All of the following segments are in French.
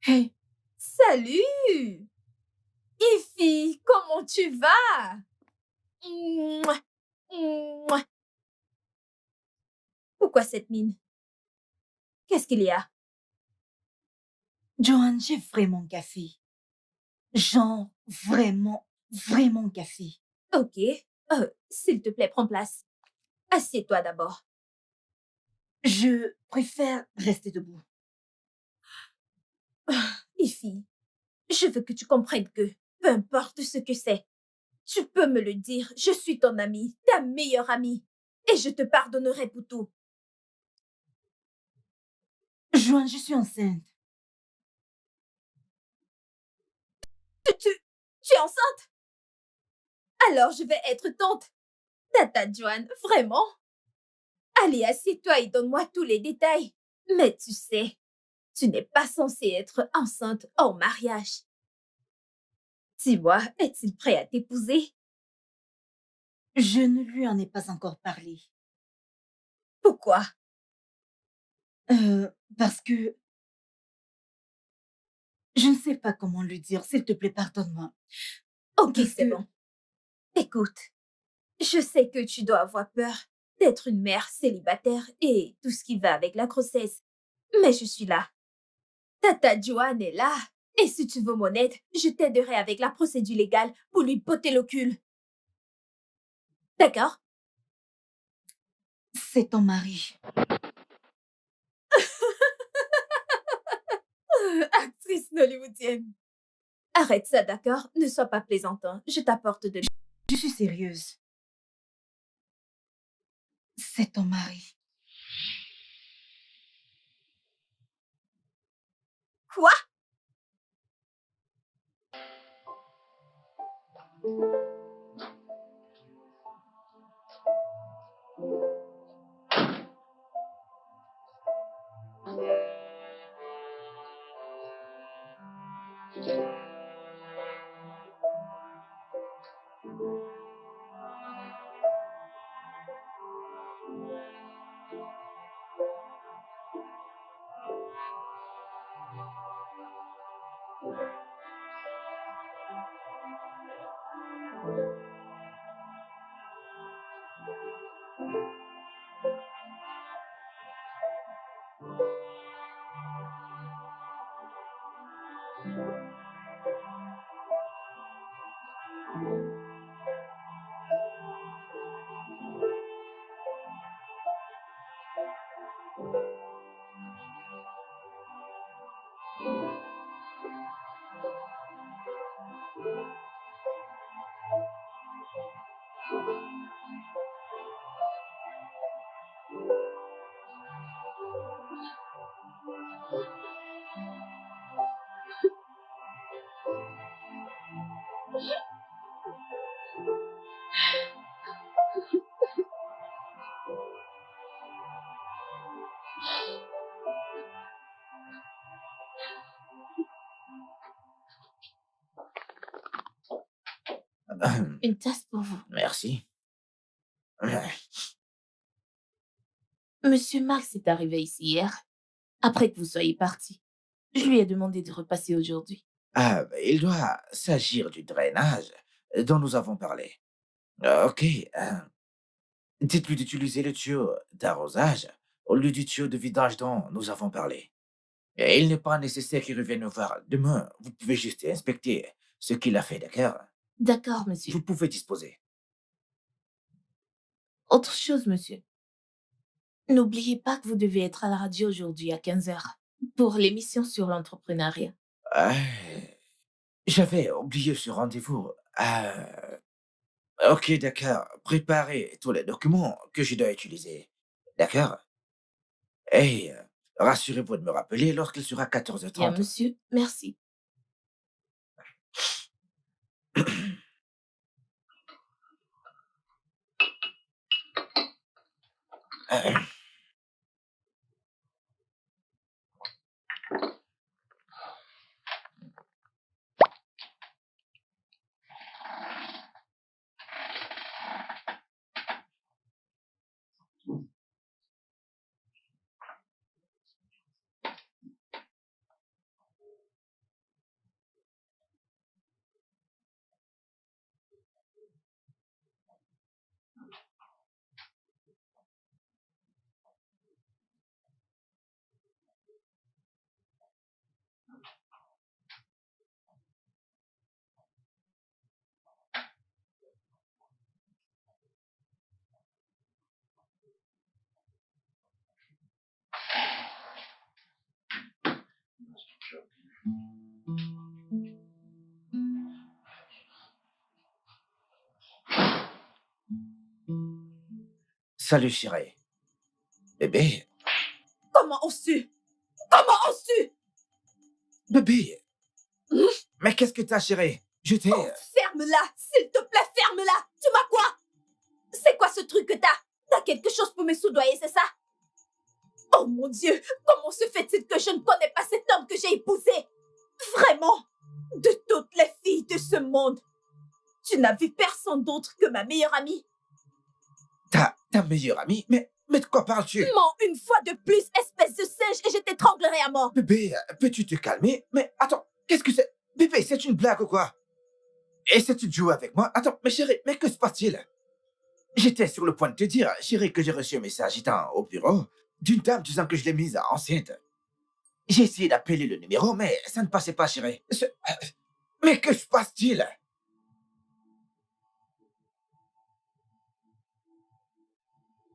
Hey, Salut! Ify, comment tu vas? Mouah, mouah. Pourquoi cette mine? Qu'est-ce qu'il y a? Johan, j'ai vraiment café. Genre, vraiment café. Ok. S'il te plaît, prends place. Assieds-toi d'abord. Je préfère rester debout. Ify, je veux que tu comprennes que, peu importe ce que c'est, tu peux me le dire. Je suis ton amie, ta meilleure amie. Et je te pardonnerai pour tout. Johan, je suis enceinte. Tu es enceinte? Alors je vais être tante. Tata Joanne, vraiment? Allez, assieds-toi et donne-moi tous les détails. Mais tu sais, tu n'es pas censée être enceinte hors mariage. Dis-moi, est-il prêt à t'épouser? Je ne lui en ai pas encore parlé. Pourquoi? Parce que je ne sais pas comment lui dire. S'il te plaît, pardonne-moi. Ok, Parce c'est que bon. Écoute, je sais que tu dois avoir peur d'être une mère célibataire et tout ce qui va avec la grossesse. Mais je suis là. Tata Joanne est là. Et si tu veux mon aide, je t'aiderai avec la procédure légale pour lui botter le cul. D'accord? c'est ton mari. Actrice hollywoodienne. Arrête ça, d'accord? Ne sois pas plaisantin. Je t'apporte de... Je suis sérieuse. C'est ton mari. Quoi? Une tasse pour vous. Merci. Monsieur Max est arrivé ici hier, après que vous soyez parti. Je lui ai demandé de repasser aujourd'hui. Il doit s'agir du drainage dont nous avons parlé. Ok. Dites-lui d'utiliser le tuyau d'arrosage au lieu du tuyau de vidange dont nous avons parlé. Et il n'est pas nécessaire qu'il revienne nous voir demain. Vous pouvez juste inspecter ce qu'il a fait, d'accord? D'accord, monsieur. Vous pouvez disposer. Autre chose, monsieur. N'oubliez pas que vous devez être à la radio aujourd'hui à 15h pour l'émission sur l'entrepreneuriat. Euh, J'avais oublié ce rendez-vous. Ok, d'accord. Préparez tous les documents que je dois utiliser. D'accord? Et rassurez-vous de me rappeler lorsqu'il sera Bien, 14h30. monsieur. Merci. Euh, Salut, chérie. Bébé, Comment oses-tu? Comment oses-tu? bébé. Mais qu'est-ce que t'as, chérie? Je t'ai... Oh, ferme-la! S'il te plaît, ferme-la! Tu m'as quoi? C'est quoi ce truc que t'as? T'as quelque chose pour me soudoyer, c'est ça? Oh mon Dieu! Comment se fait-il que je ne connais pas cet homme que j'ai épousé? Vraiment! De toutes les filles de ce monde, tu n'as vu personne d'autre que ma meilleure amie? Ta meilleure amie? Mais de quoi parles-tu? Mens une fois de plus, espèce de singe, et je t'étranglerai à mort! Bébé, peux-tu te calmer? Mais attends, qu'est-ce que c'est? Bébé, c'est une blague ou quoi? Essaies-tu de jouer avec moi? Attends, mais chérie, mais que se passe-t-il? J'étais sur le point de te dire, chérie, que j'ai reçu un message étant au bureau d'une dame disant que je l'ai mise enceinte. J'ai essayé d'appeler le numéro, mais ça ne passait pas, chérie. Mais que se passe-t-il?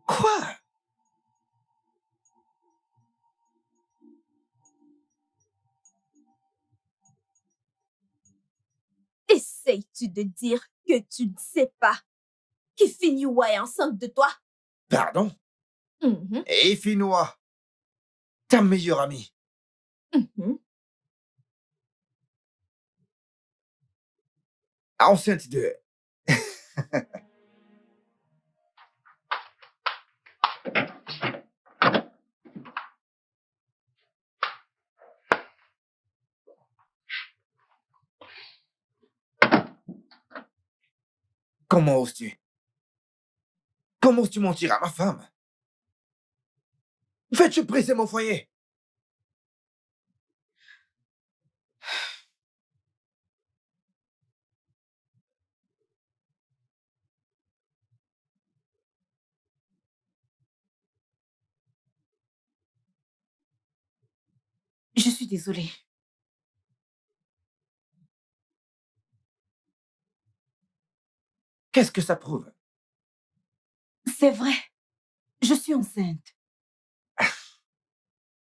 Quoi? Essayes-tu de dire que tu ne sais pas que Finiwa est enceinte de toi? Pardon? Mhm, Et Finois, ta meilleure amie, mhm. enceinte de... Comment oses-tu? Comment oses-tu mentir à ma femme? Fais-tu briser mon foyer? Je suis désolée. Qu'est-ce que ça prouve? C'est vrai. Je suis enceinte.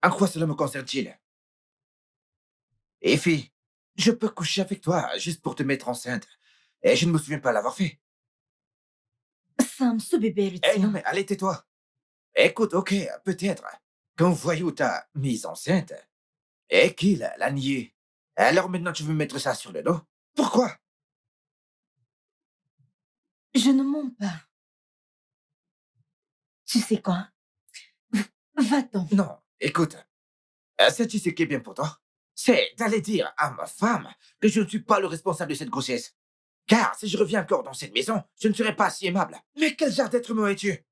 En quoi cela me concerne-t-il? Et fille, je peux coucher avec toi juste pour te mettre enceinte. Et je ne me souviens pas l'avoir fait. Sam, ce bébé est le Eh non, tien. mais allez, tais-toi. Écoute, ok, peut-être qu'un voyou t'a mise enceinte et qu'il l'a nié. Alors maintenant, tu veux mettre ça sur le dos? Pourquoi? Je ne mens pas. Tu sais quoi? Va-t'en. Non, écoute, sais-tu ce qui est bien pour toi? C'est d'aller dire à ma femme que je ne suis pas le responsable de cette grossesse. Car si je reviens encore dans cette maison, je ne serai pas si aimable. Mais quel genre d'être humain es-tu?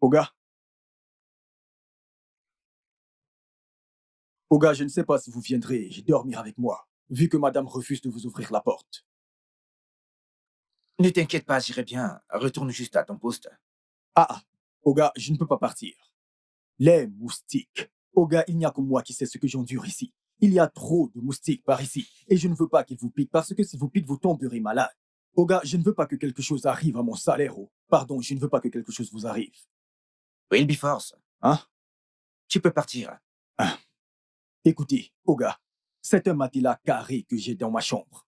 Oga, Oga, je ne sais pas si vous viendrez dormir avec moi, vu que madame refuse de vous ouvrir la porte. Ne t'inquiète pas, j'irai bien. Retourne juste à ton poste. Ah, Oga, je ne peux pas partir. Les moustiques. Oga, il n'y a que moi qui sais ce que j'endure ici. Il y a trop de moustiques par ici, et je ne veux pas qu'ils vous piquent, parce que si vous piquent, vous tomberez malade. Oga, je ne veux pas que quelque chose arrive à mon salaire. Oh. Pardon, je ne veux pas que quelque chose vous arrive. Wilberforce, Hein? tu peux partir. Ah. Écoutez, Oga, c'est un matelas carré que j'ai dans ma chambre.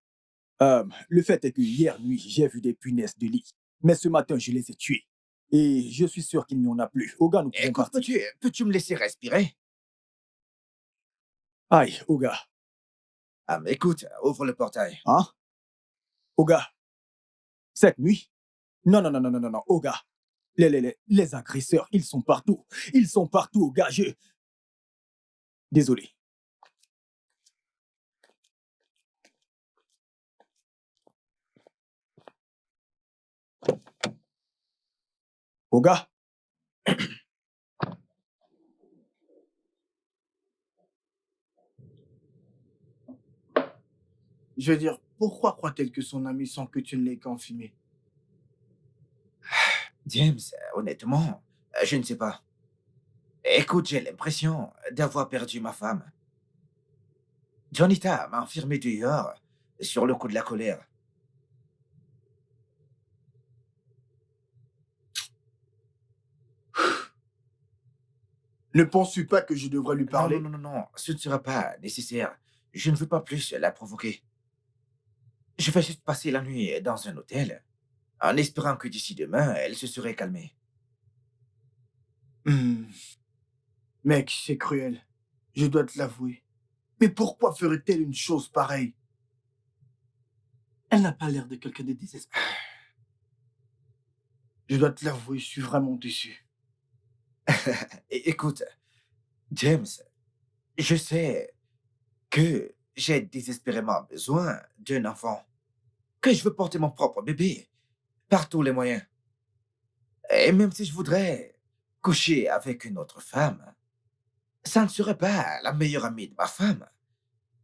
Le fait est que hier nuit, j'ai vu des punaises de lit. Mais ce matin, je les ai tuées. Et je suis sûr qu'il n'y en a plus. Oga, nous pouvons Écoute, partir. peux-tu me laisser respirer? Aïe, Oga. Ah, mais écoute, ouvre le portail. Hein? Oga, cette nuit? Non, non, non, non, non, non, non, Oga. Les agresseurs, ils sont partout. Ils sont partout, Oga. Désolé. Oga? Je veux dire, pourquoi croit-elle que son ami sans que tu ne l'aies qu'enfumé? James, honnêtement, je ne sais pas. Écoute, j'ai l'impression d'avoir perdu ma femme. Jonita m'a enfermé dehors sur le coup de la colère. Ne penses-tu pas que je devrais lui Non, parler? non, non, non, non, ce ne sera pas nécessaire. Je ne veux pas plus la provoquer. Je vais juste passer la nuit dans un hôtel, en espérant que d'ici demain, elle se serait calmée. Hmm. Mec, c'est cruel. Je dois te l'avouer. Mais pourquoi ferait-elle une chose pareille? Elle n'a pas l'air de quelqu'un de désespéré. Je dois te l'avouer, je suis vraiment déçu. Écoute, James, je sais que j'ai désespérément besoin d'un enfant, que je veux porter mon propre bébé par tous les moyens. Et même si je voudrais coucher avec une autre femme, ça ne serait pas la meilleure amie de ma femme.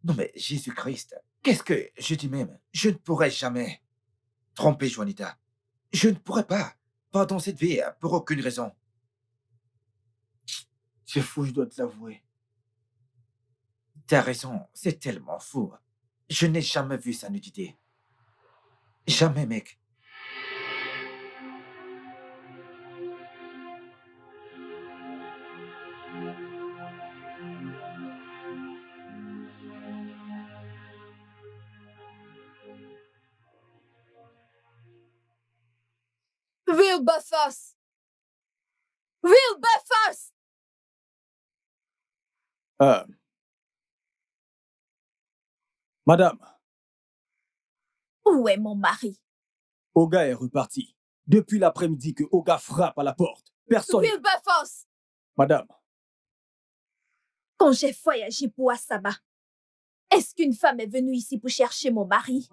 Non mais Jésus-Christ, qu'est-ce que je dis même? Je ne pourrais jamais tromper Juanita. Je ne pourrais pas, pas dans cette vie, pour aucune raison. C'est fou, je dois te l'avouer. T'as raison, c'est tellement fou. Je n'ai jamais vu sa nudité. Jamais, mec. Wilberforce! Wilberforce! Madame, Où est mon mari? Oga est reparti. Depuis l'après-midi que Oga frappe à la porte. Personne... Wilberforce! Madame, Quand j'ai voyagé pour Asaba, est-ce qu'une femme est venue ici pour chercher mon mari?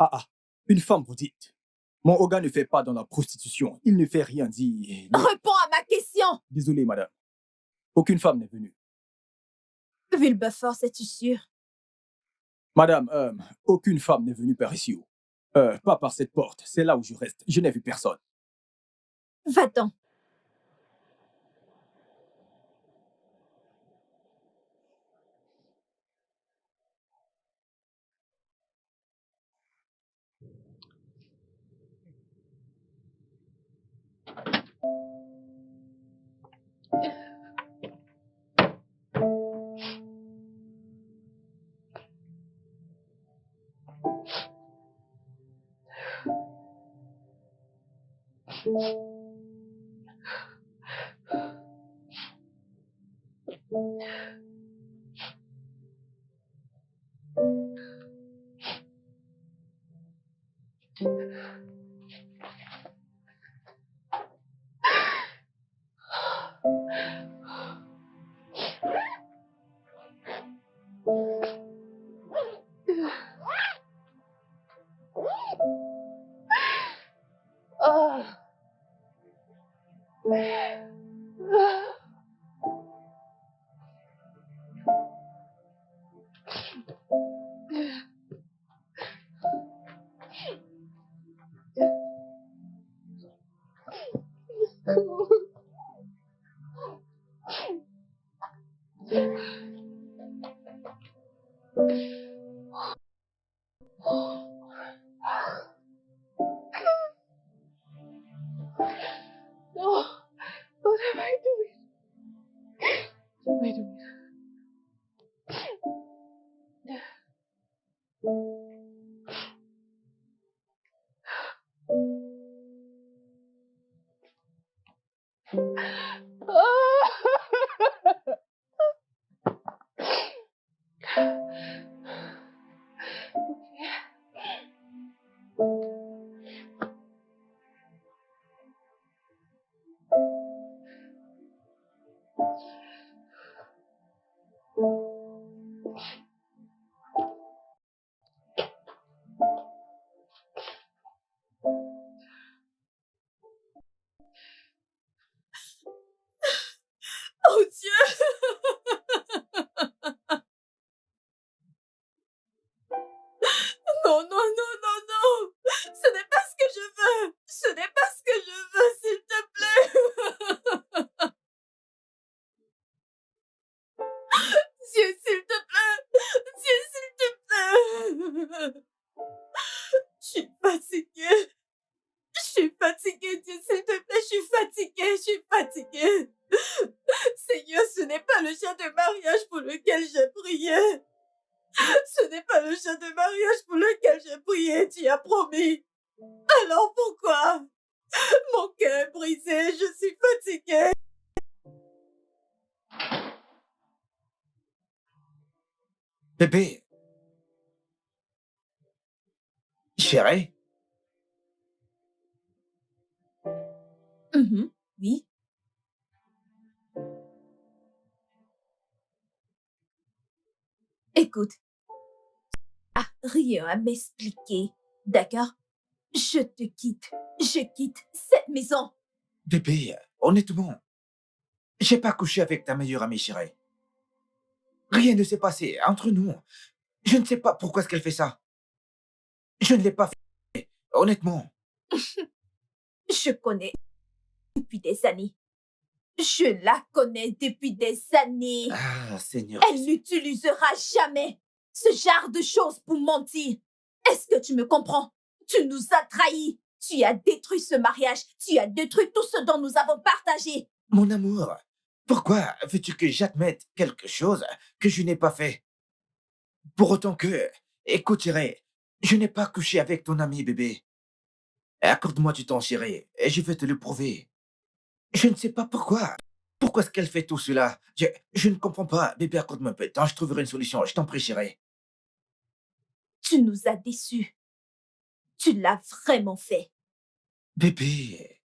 une femme, vous dites. Mon Oga ne fait pas dans la prostitution. Il ne fait rien dit. Réponds à ma question! Désolé, madame. Aucune femme n'est venue. Wilberforce, es-tu sûr? Madame, aucune femme n'est venue par ici. Pas par cette porte. C'est là où je reste. Je n'ai vu personne. Va-t'en. No, what am I doing? What am I doing? Oh Dieu! Non, non, non, non, non! Ce n'est pas ce que je veux! Ce n'est pas ce que je veux, s'il te plaît! Dieu, s'il te plaît! Dieu, s'il te plaît! Je suis fatiguée! Je suis fatiguée, Dieu, s'il te plaît, je suis fatiguée, je suis fatiguée! Seigneur, ce n'est pas le chien de mariage pour lequel j'ai prié! Ce n'est pas le chien de mariage pour lequel j'ai prié, tu as promis! Alors pourquoi? Mon cœur est brisé, je suis fatiguée! Bébé, chérie, Oui? Écoute, rien à m'expliquer, d'accord? Je te quitte. Je quitte cette maison. bébé, honnêtement, j'ai pas couché avec ta meilleure amie, chérie. Rien ne s'est passé entre nous. Je ne sais pas pourquoi est-ce qu'elle fait ça. Je ne l'ai pas fait, honnêtement. Je connais depuis des années. Je la connais depuis des années. Ah, Seigneur. Elle n'utilisera jamais ce genre de choses pour mentir. Est-ce que tu me comprends? Tu nous as trahis. Tu as détruit ce mariage. Tu as détruit tout ce dont nous avons partagé. Mon amour, pourquoi veux-tu que j'admette quelque chose que je n'ai pas fait? Pour autant que, écoute, chérie, je n'ai pas couché avec ton ami, bébé. Accorde-moi du temps, chérie, et je vais te le prouver. Je ne sais pas pourquoi. Pourquoi est-ce qu'elle fait tout cela? Je ne comprends pas. Bébé, accorde-moi un peu de temps, je trouverai une solution. Je t'en prie, chérie. Tu nous as déçus. Tu l'as vraiment fait. Bébé,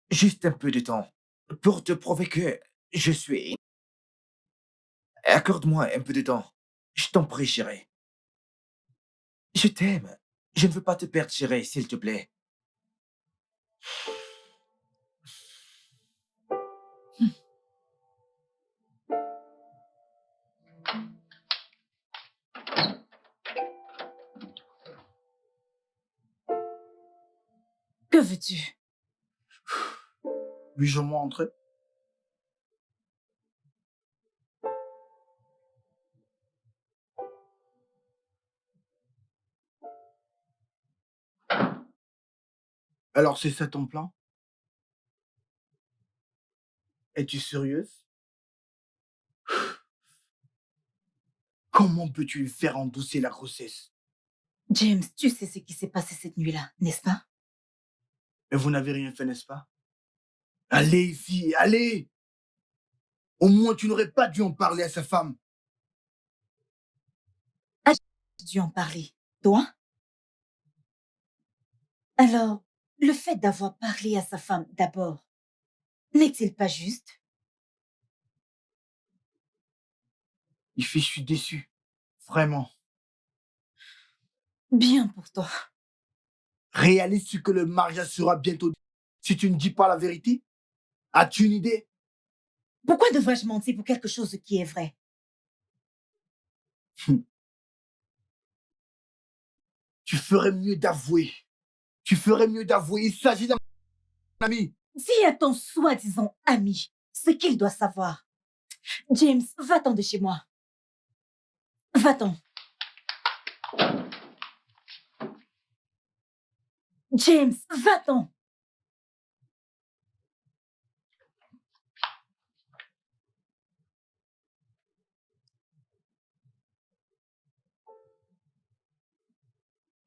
juste un peu de temps pour te prouver que je suis... Accorde-moi un peu de temps. Je t'en prie, chérie. Je t'aime. Je ne veux pas te perdre, chérie, s'il te plaît. Que veux-tu? Puis-je moi entrer? Alors c'est ça ton plan? Es-tu sérieuse? Comment peux-tu lui faire endosser la grossesse? James, tu sais ce qui s'est passé cette nuit-là, n'est-ce pas? Mais vous n'avez rien fait, n'est-ce pas? Allez, fille, allez! Au moins, tu n'aurais pas dû en parler à sa femme. J'ai dû en parler. Toi? Alors, le fait d'avoir parlé à sa femme d'abord, n'est-il pas juste? Je suis déçu. Vraiment. Bien pour toi. Réalise-tu que le mariage sera bientôt si tu ne dis pas la vérité? As-tu une idée? Pourquoi devrais-je mentir pour quelque chose qui est vrai? Tu ferais mieux d'avouer. Tu ferais mieux d'avouer. Il s'agit d'un ami. dis à ton soi-disant ami ce qu'il doit savoir. James, va-t'en de chez moi. Va-t'en. James, va-t'en.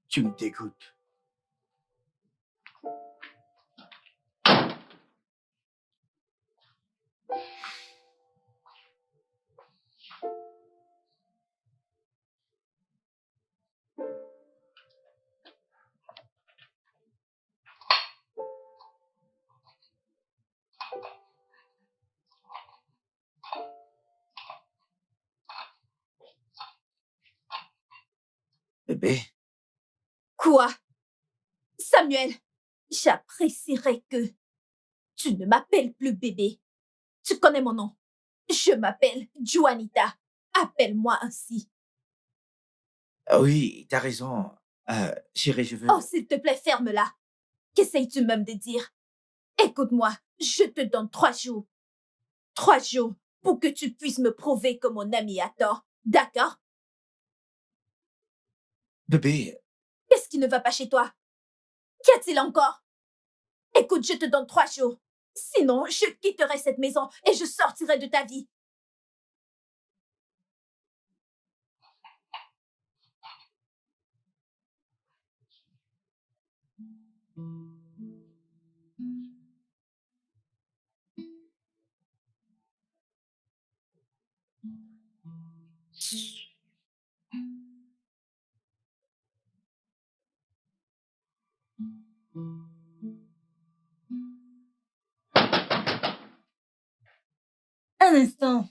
Tu me dégoûtes. Bébé, Quoi? Samuel, j'apprécierais que tu ne m'appelles plus bébé. Tu connais mon nom. Je m'appelle Juanita. Appelle-moi ainsi. ah oui, t'as raison. Chérie, je veux... Oh, s'il te plaît, ferme-la. Qu'essayes-tu même de dire? Écoute-moi, je te donne 3 jours. 3 jours pour que tu puisses me prouver que mon ami a tort. D'accord? Bébé, Qu'est-ce qui ne va pas chez toi? Qu'y a-t-il encore? Écoute, je te donne 3 jours. Sinon, je quitterai cette maison et je sortirai de ta vie. Un instant.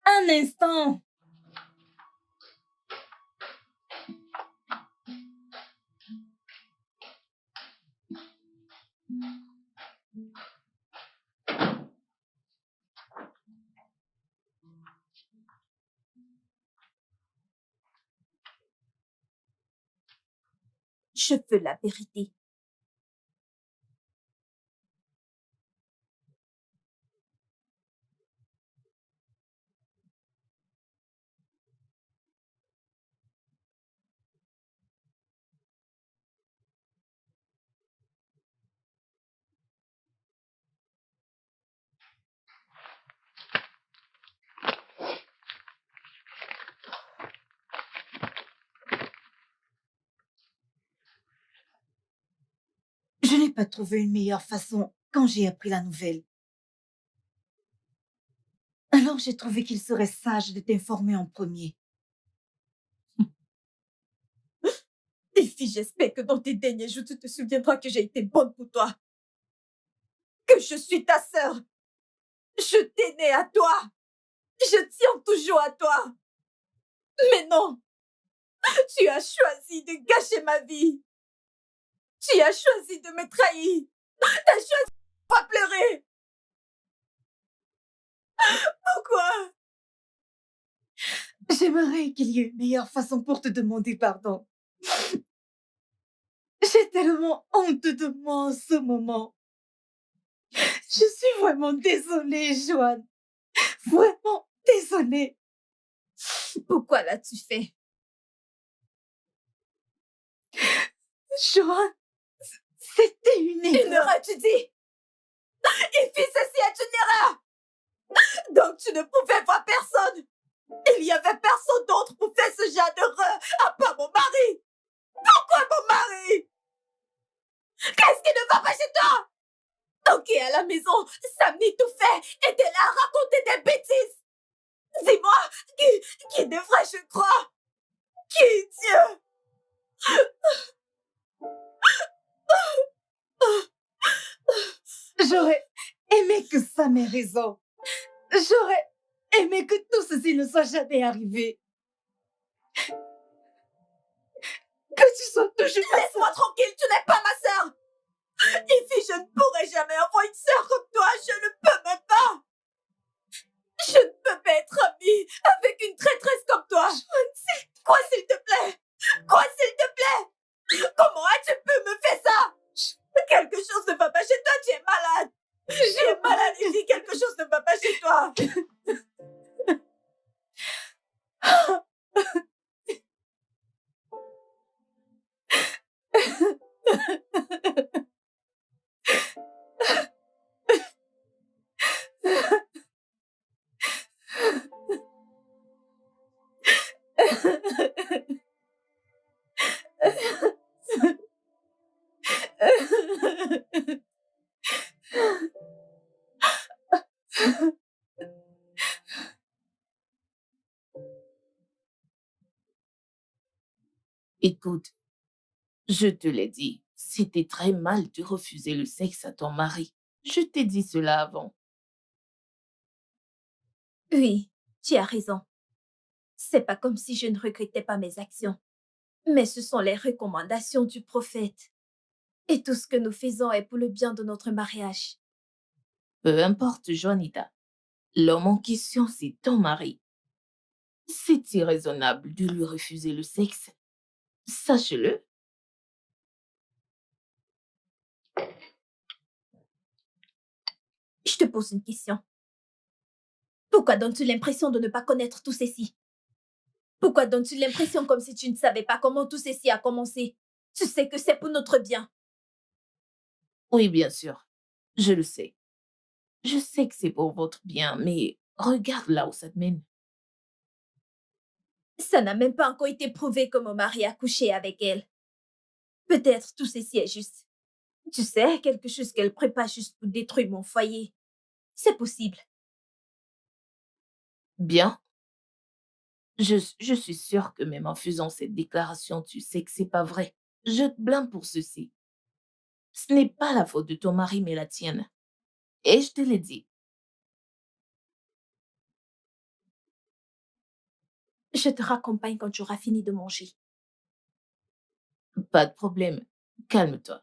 Un instant. Je veux la vérité. Je n'ai pas trouvé une meilleure façon quand j'ai appris la nouvelle. Alors j'ai trouvé qu'il serait sage de t'informer en premier. Fifi, j'espère que dans tes derniers jours, tu te souviendras que j'ai été bonne pour toi. Que je suis ta sœur. Je t'ai née à toi. Je tiens toujours à toi. Mais non, tu as choisi de gâcher ma vie. Tu as choisi de me trahir. Tu as choisi de me pleurer. Pourquoi? J'aimerais qu'il y ait une meilleure façon pour te demander pardon. J'ai tellement honte de moi en ce moment. Je suis vraiment désolée, Joanne. Vraiment désolée. Pourquoi l'as-tu fait? Joanne, c'était une Une erreur. erreur, tu dis? Et puis ceci est une erreur. Donc tu ne pouvais voir personne. Il n'y avait personne d'autre pour faire ce genre d'erreur à part mon mari. Pourquoi mon mari? Qu'est-ce qui ne va pas chez toi? Ok, à la maison, Sammy tout fait était là à raconter des bêtises. Dis-moi, qui devrais-je croire? Qui est Dieu? J'aurais aimé que Sam ait raison. J'aurais aimé que tout ceci ne soit jamais arrivé. Que tu sois toujours ma Laisse-moi sœur. tranquille, tu n'es pas ma sœur. Ify, je ne pourrai jamais avoir une sœur comme toi, je ne peux même pas. Je ne peux pas être amie avec une traîtresse comme toi. Quoi, s'il te plaît? Quoi, s'il te plaît? Comment as-tu pu me faire ça? Quelque chose ne va pas chez toi, tu es malade ici, quelque chose ne va pas chez toi. Écoute, je te l'ai dit, c'était très mal de refuser le sexe à ton mari. Je t'ai dit cela avant. Oui, tu as raison. C'est pas comme si je ne regrettais pas mes actions. Mais ce sont les recommandations du prophète. Et tout ce que nous faisons est pour le bien de notre mariage. Peu importe, Juanita. L'homme en question, c'est ton mari. C'est irraisonnable de lui refuser le sexe. Sache-le. Je te pose une question. Pourquoi donnes-tu l'impression de ne pas connaître tout ceci? Pourquoi donnes-tu l'impression comme si tu ne savais pas comment tout ceci a commencé? Tu sais que c'est pour notre bien. Oui, bien sûr. Je le sais. Je sais que c'est pour votre bien, mais regarde là où ça te mène. Ça n'a même pas encore été prouvé que mon mari a couché avec elle. Peut-être tout ceci est juste. Tu sais, quelque chose qu'elle prépare juste pour détruire mon foyer. C'est possible. Bien. Je suis sûre que même en faisant cette déclaration, tu sais que c'est pas vrai. Je te blâme pour ceci. Ce n'est pas la faute de ton mari, mais la tienne. Et je te l'ai dit. Je te raccompagne quand tu auras fini de manger. Pas de problème. Calme-toi.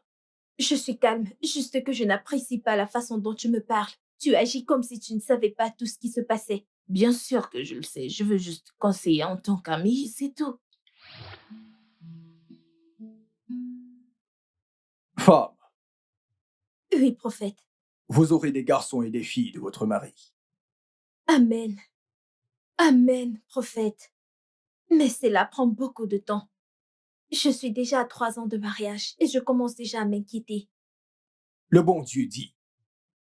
Je suis calme, juste que je n'apprécie pas la façon dont tu me parles. Tu agis comme si tu ne savais pas tout ce qui se passait. Bien sûr que je le sais. Je veux juste conseiller en tant qu'amie, c'est tout. Femme, Oui, prophète. vous aurez des garçons et des filles de votre mari. Amen. Amen, prophète. Mais cela prend beaucoup de temps. Je suis déjà à 3 ans de mariage et je commence déjà à m'inquiéter. Le bon Dieu dit,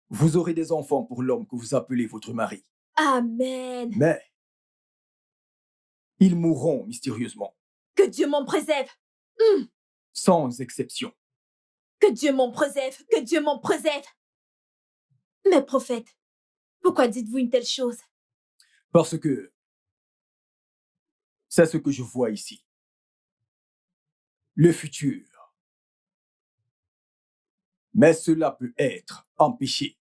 vous aurez des enfants pour l'homme que vous appelez votre mari. Amen. Mais ils mourront mystérieusement, Que Dieu m'en préserve. sans exception. Que Dieu m'en préserve. Que Dieu m'en préserve. Mais prophète, pourquoi dites-vous une telle chose? Parce que c'est ce que je vois ici. Le futur. Mais cela peut être empêché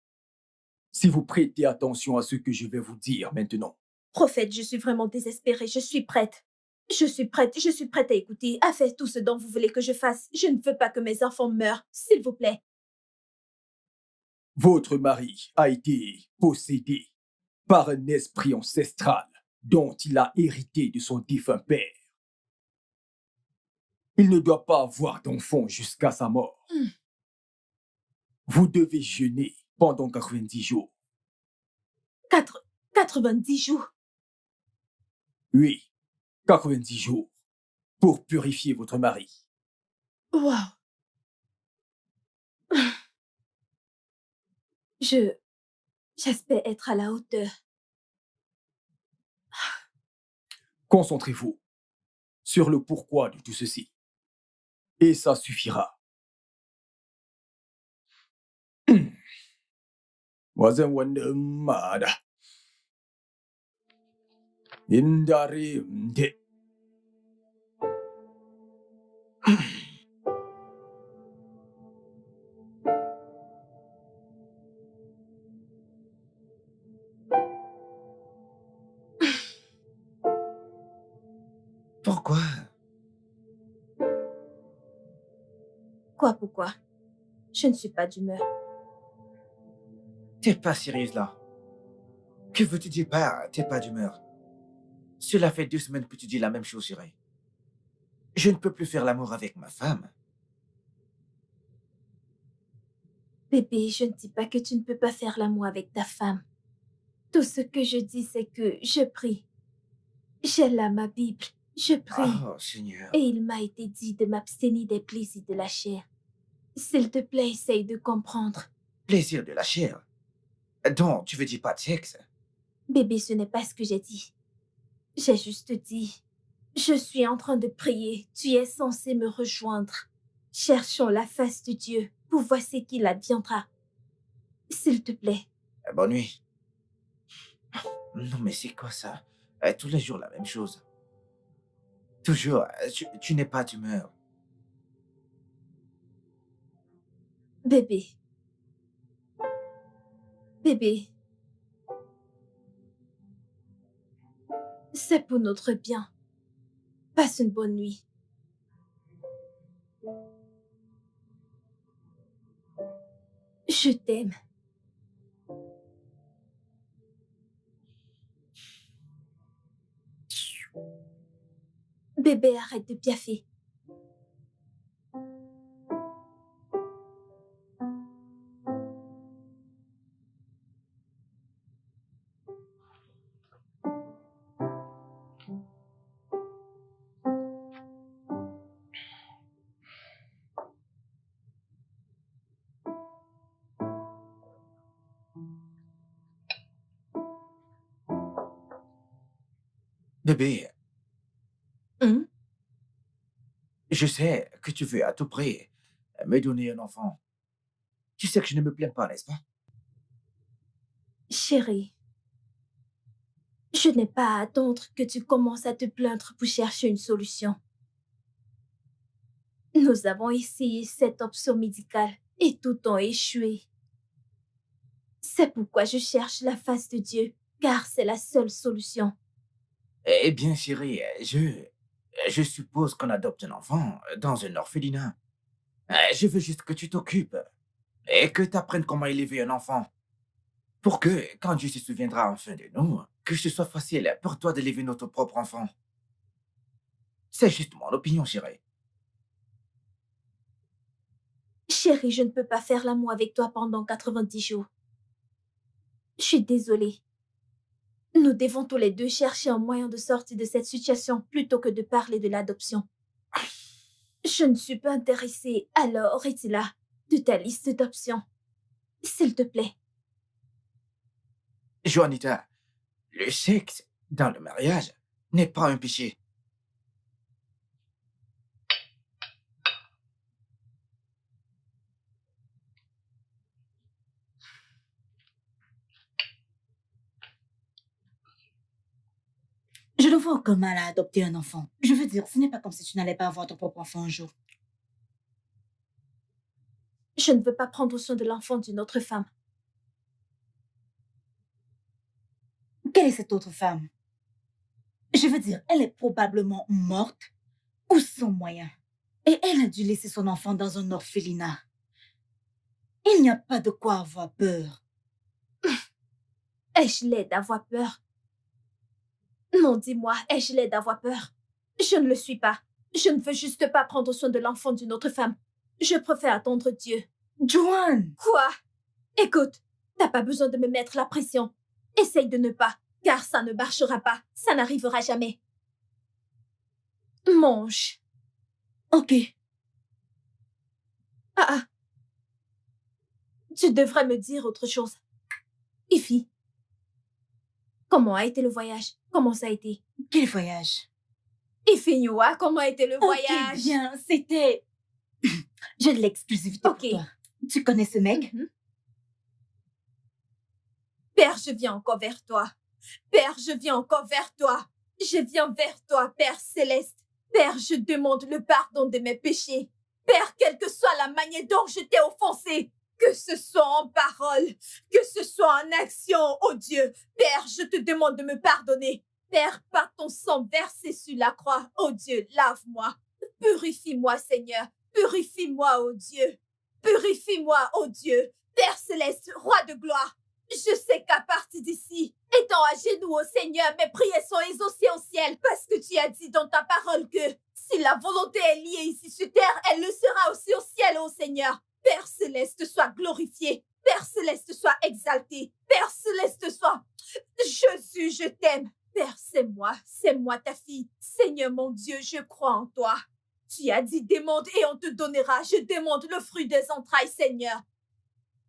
si vous prêtez attention à ce que je vais vous dire maintenant. Prophète, je suis vraiment désespérée. Je suis prête. Je suis prête à écouter, à faire tout ce dont vous voulez que je fasse. Je ne veux pas que mes enfants meurent, s'il vous plaît. Votre mari a été possédé par un esprit ancestral dont il a hérité de son défunt père. Il ne doit pas avoir d'enfant jusqu'à sa mort. Vous devez jeûner pendant 90 jours. 90 jours. Oui, 90 jours pour purifier votre mari. Wow. J'espère être à la hauteur. Concentrez-vous sur le pourquoi de tout ceci. Et ça suffira. Pourquoi? Quoi, pourquoi? Je ne suis pas d'humeur. T'es pas sérieuse là. Que veux-tu dire par t'es pas d'humeur? Cela fait 2 semaines que tu dis la même chose, chérie. Je ne peux plus faire l'amour avec ma femme. Bébé, je ne dis pas que tu ne peux pas faire l'amour avec ta femme. Tout ce que je dis, c'est que je prie. J'ai là ma Bible, je prie. Oh, Seigneur. Et il m'a été dit de m'abstenir des plaisirs de la chair. S'il te plaît, essaye de comprendre. Plaisir de la chair. Donc, tu veux dire pas de sexe? Bébé, ce n'est pas ce que j'ai dit. J'ai juste dit, je suis en train de prier, tu es censé me rejoindre. Cherchons la face de Dieu pour voir ce qu'il adviendra. S'il te plaît. Bonne nuit. Non, mais c'est quoi ça? Tous les jours la même chose. Toujours, tu n'es pas d'humeur. Bébé. Bébé. C'est pour notre bien. Passe une bonne nuit. Je t'aime. Bébé, arrête de piaffer. Bébé, Hum? je sais que tu veux à tout prix me donner un enfant. Tu sais que je ne me plains pas, n'est-ce pas? Chérie, je n'ai pas à attendre que tu commences à te plaindre pour chercher une solution. Nous avons essayé cette option médicale et tout a échoué. C'est pourquoi je cherche la face de Dieu, car c'est la seule solution. Eh bien, chérie, je suppose qu'on adopte un enfant dans un orphelinat. Je veux juste que tu t'occupes et que tu apprennes comment élever un enfant. Pour que, quand Dieu se souviendra enfin de nous, que ce soit facile pour toi d'élever notre propre enfant. C'est juste mon opinion, chérie. Chérie, je ne peux pas faire l'amour avec toi pendant 90 jours. Je suis désolée. Nous devons tous les deux chercher un moyen de sortir de cette situation plutôt que de parler de l'adoption. Je ne suis pas intéressée, alors retire-la de ta liste d'options. S'il te plaît. Juanita, le sexe dans le mariage n'est pas un péché. Je ne vois aucun mal à adopter un enfant. Je veux dire, ce n'est pas comme si tu n'allais pas avoir ton propre enfant un jour. Je ne veux pas prendre soin de l'enfant d'une autre femme. Quelle est cette autre femme? Je veux dire, elle est probablement morte ou sans moyen. Et elle a dû laisser son enfant dans un orphelinat. Il n'y a pas de quoi avoir peur. Ai-je l'air d'avoir peur? Non, dis-moi, ai-je l'air d'avoir peur? Je ne le suis pas. Je ne veux juste pas prendre soin de l'enfant d'une autre femme. Je préfère attendre Dieu. Joanne! Quoi? Écoute, t'as pas besoin de me mettre la pression. Essaye de ne pas, car ça ne marchera pas. Ça n'arrivera jamais. Mange. Ok. Ah. Tu devrais me dire autre chose. Ify, comment a été le voyage? Comment ça a été? Quel voyage? Ify Nyua, comment a été le voyage? Ok, bien, c'était... J'ai de l'exclusivité Ok. pour toi. Tu connais ce mec? Mhm. Père, je viens encore vers toi. Père, je viens encore vers toi. Je viens vers toi, Père céleste. Père, je demande le pardon de mes péchés. Père, quelle que soit la manière dont je t'ai offensé, que ce soit en parole, que ce soit en action, oh Dieu, Père, je te demande de me pardonner. Père, par ton sang versé sur la croix, oh Dieu, lave-moi. Purifie-moi, Seigneur. Purifie-moi, oh Dieu. Purifie-moi, oh Dieu. Père céleste, roi de gloire. Je sais qu'à partir d'ici, étant à genoux au Seigneur, mes prières sont exaucées au ciel, parce que tu as dit dans ta parole que si la volonté est liée ici sur terre, elle le sera aussi au ciel, ô Seigneur. Père céleste, sois glorifié. Père céleste, sois exalté. Père céleste, sois... Jésus, je t'aime. Père, c'est moi ta fille. Seigneur mon Dieu, je crois en toi. Tu as dit demande et on te donnera. Je demande le fruit des entrailles, Seigneur.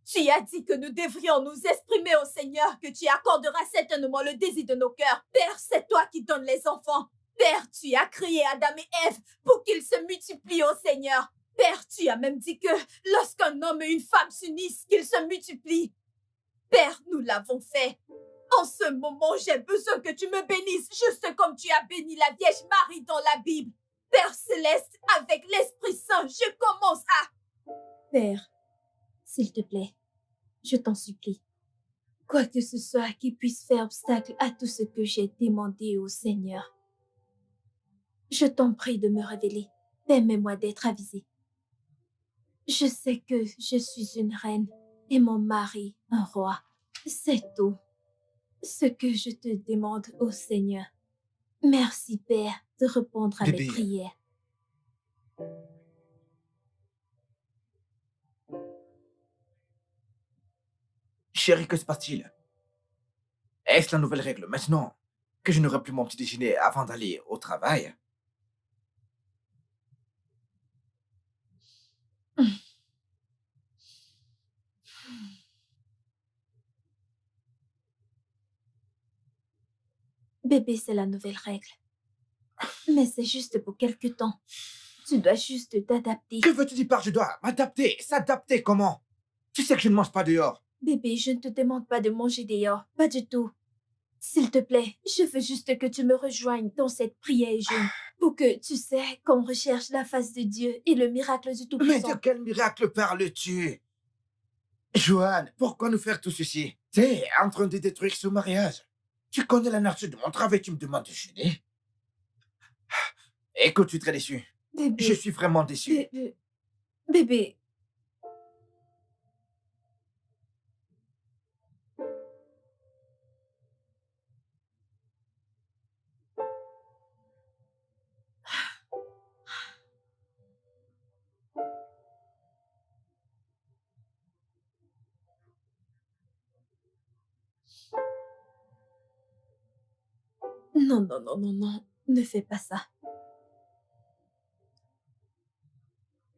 Tu as dit que nous devrions nous exprimer au Seigneur, que tu accorderas certainement le désir de nos cœurs. Père, c'est toi qui donnes les enfants. Père, tu as créé Adam et Ève pour qu'ils se multiplient au Seigneur. Père, tu as même dit que lorsqu'un homme et une femme s'unissent, qu'ils se multiplient. Père, nous l'avons fait. En ce moment, j'ai besoin que tu me bénisses, juste comme tu as béni la Vierge Marie dans la Bible. Père céleste, avec l'Esprit Saint, je commence à... Père, s'il te plaît, je t'en supplie. Quoi que ce soit qui puisse faire obstacle à tout ce que j'ai demandé au Seigneur, je t'en prie de me révéler. Permets-moi d'être avisée. Je sais que je suis une reine et mon mari un roi. C'est tout ce que je te demande au Seigneur. Merci, Père, de répondre à mes Bébé. prières. Chérie, que se passe-t-il? Est-ce la nouvelle règle maintenant que je n'aurai plus mon petit déjeuner avant d'aller au travail? Bébé, c'est la nouvelle règle. Mais c'est juste pour quelque temps. Tu dois juste t'adapter. Que veux-tu dire par je dois m'adapter? S'adapter comment? Tu sais que je ne mange pas dehors. Bébé, je ne te demande pas de manger dehors. Pas du tout. S'il te plaît, je veux juste que tu me rejoignes dans cette prière et jeûne pour que, tu sais, qu'on recherche la face de Dieu et le miracle du Mais Tout-Puissant. de quel miracle parles-tu? Joanne, pourquoi nous faire tout ceci? T'es en train de détruire ce mariage. Tu connais la nature de mon travail, tu me demandes de jeûner? Écoute, je suis très déçu. Bébé, Je suis vraiment déçu. bébé. Non, non, non, non, non. Ne fais pas ça.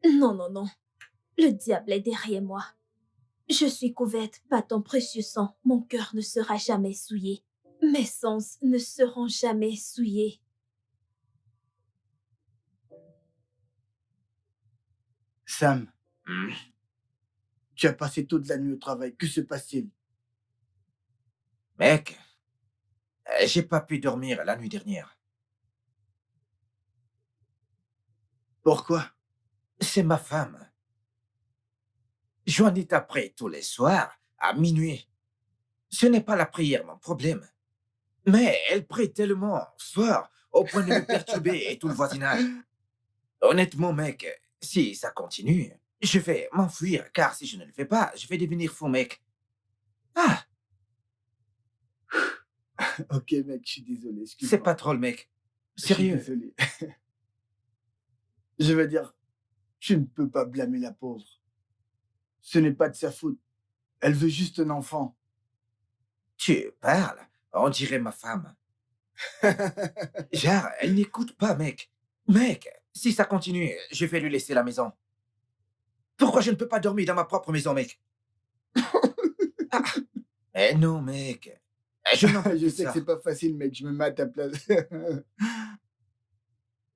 Non, non, non. Le diable est derrière moi. Je suis couverte par ton précieux sang. Mon cœur ne sera jamais souillé. Mes sens ne seront jamais souillés. Sam, Hmm. tu as passé toute la nuit au travail. Que se passe-t-il? Mec, j'ai pas pu dormir la nuit dernière. Pourquoi? C'est ma femme. Joanne est après tous les soirs, à minuit. Ce n'est pas la prière mon problème. Mais elle prie tellement fort au point de me perturber et tout le voisinage. Honnêtement, mec, si ça continue, je vais m'enfuir, car si je ne le fais pas, je vais devenir fou, mec. Ah, Ok, mec, je suis désolé. c'est Excuse-moi. pas drôle, mec. Je suis Sérieux. désolé. Je veux dire, tu ne peux pas blâmer la pauvre. Ce n'est pas de sa faute. Elle veut juste un enfant. Tu parles, on dirait ma femme. Genre, elle n'écoute pas, mec. Mec, si ça continue, je vais lui laisser la maison. Pourquoi je ne peux pas dormir dans ma propre maison, mec? Ah, eh non, mec. Je n'en peux Je plus de sais que ça. c'est pas facile, mec. Je me mets à ta place.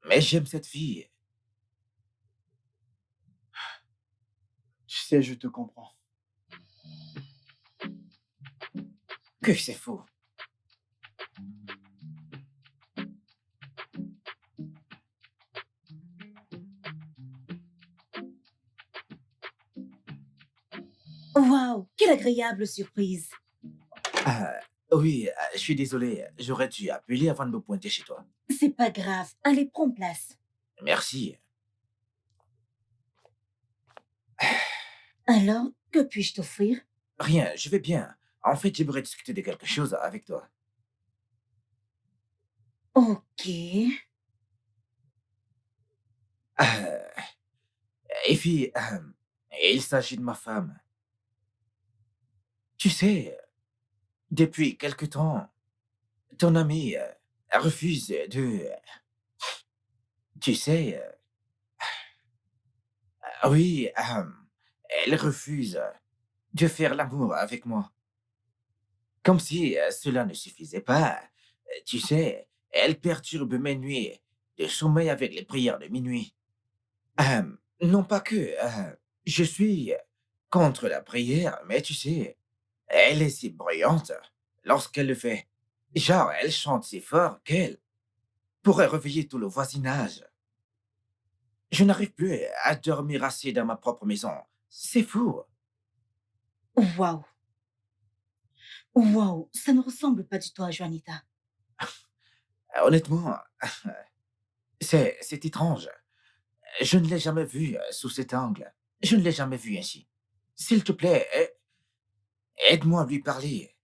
Mais j'aime cette fille. Tu sais, je te comprends. Que c'est fou. Waouh, quelle agréable surprise. Ah, oui, je suis désolé. J'aurais dû appeler avant de me pointer chez toi. C'est pas grave. Allez, prends place. Merci. Alors, que puis-je t'offrir? Rien, je vais bien. En fait, j'aimerais discuter de quelque chose avec toi. Ok. Et puis, Et il s'agit de ma femme. Tu sais, depuis quelque temps, ton amie refuse de... Tu sais, oui, elle refuse de faire l'amour avec moi. Comme si cela ne suffisait pas. Tu sais, elle perturbe mes nuits de sommeil avec les prières de minuit. Non pas que je suis contre la prière, mais tu sais, elle est si bruyante lorsqu'elle le fait. Genre, elle chante si fort qu'elle pourrait réveiller tout le voisinage. Je n'arrive plus à dormir assis dans ma propre maison. C'est fou. Waouh, waouh, ça ne ressemble pas du tout à Juanita. Honnêtement, c'est étrange. Je ne l'ai jamais vue sous cet angle. Je ne l'ai jamais vue ainsi. S'il te plaît, aide-moi à lui parler.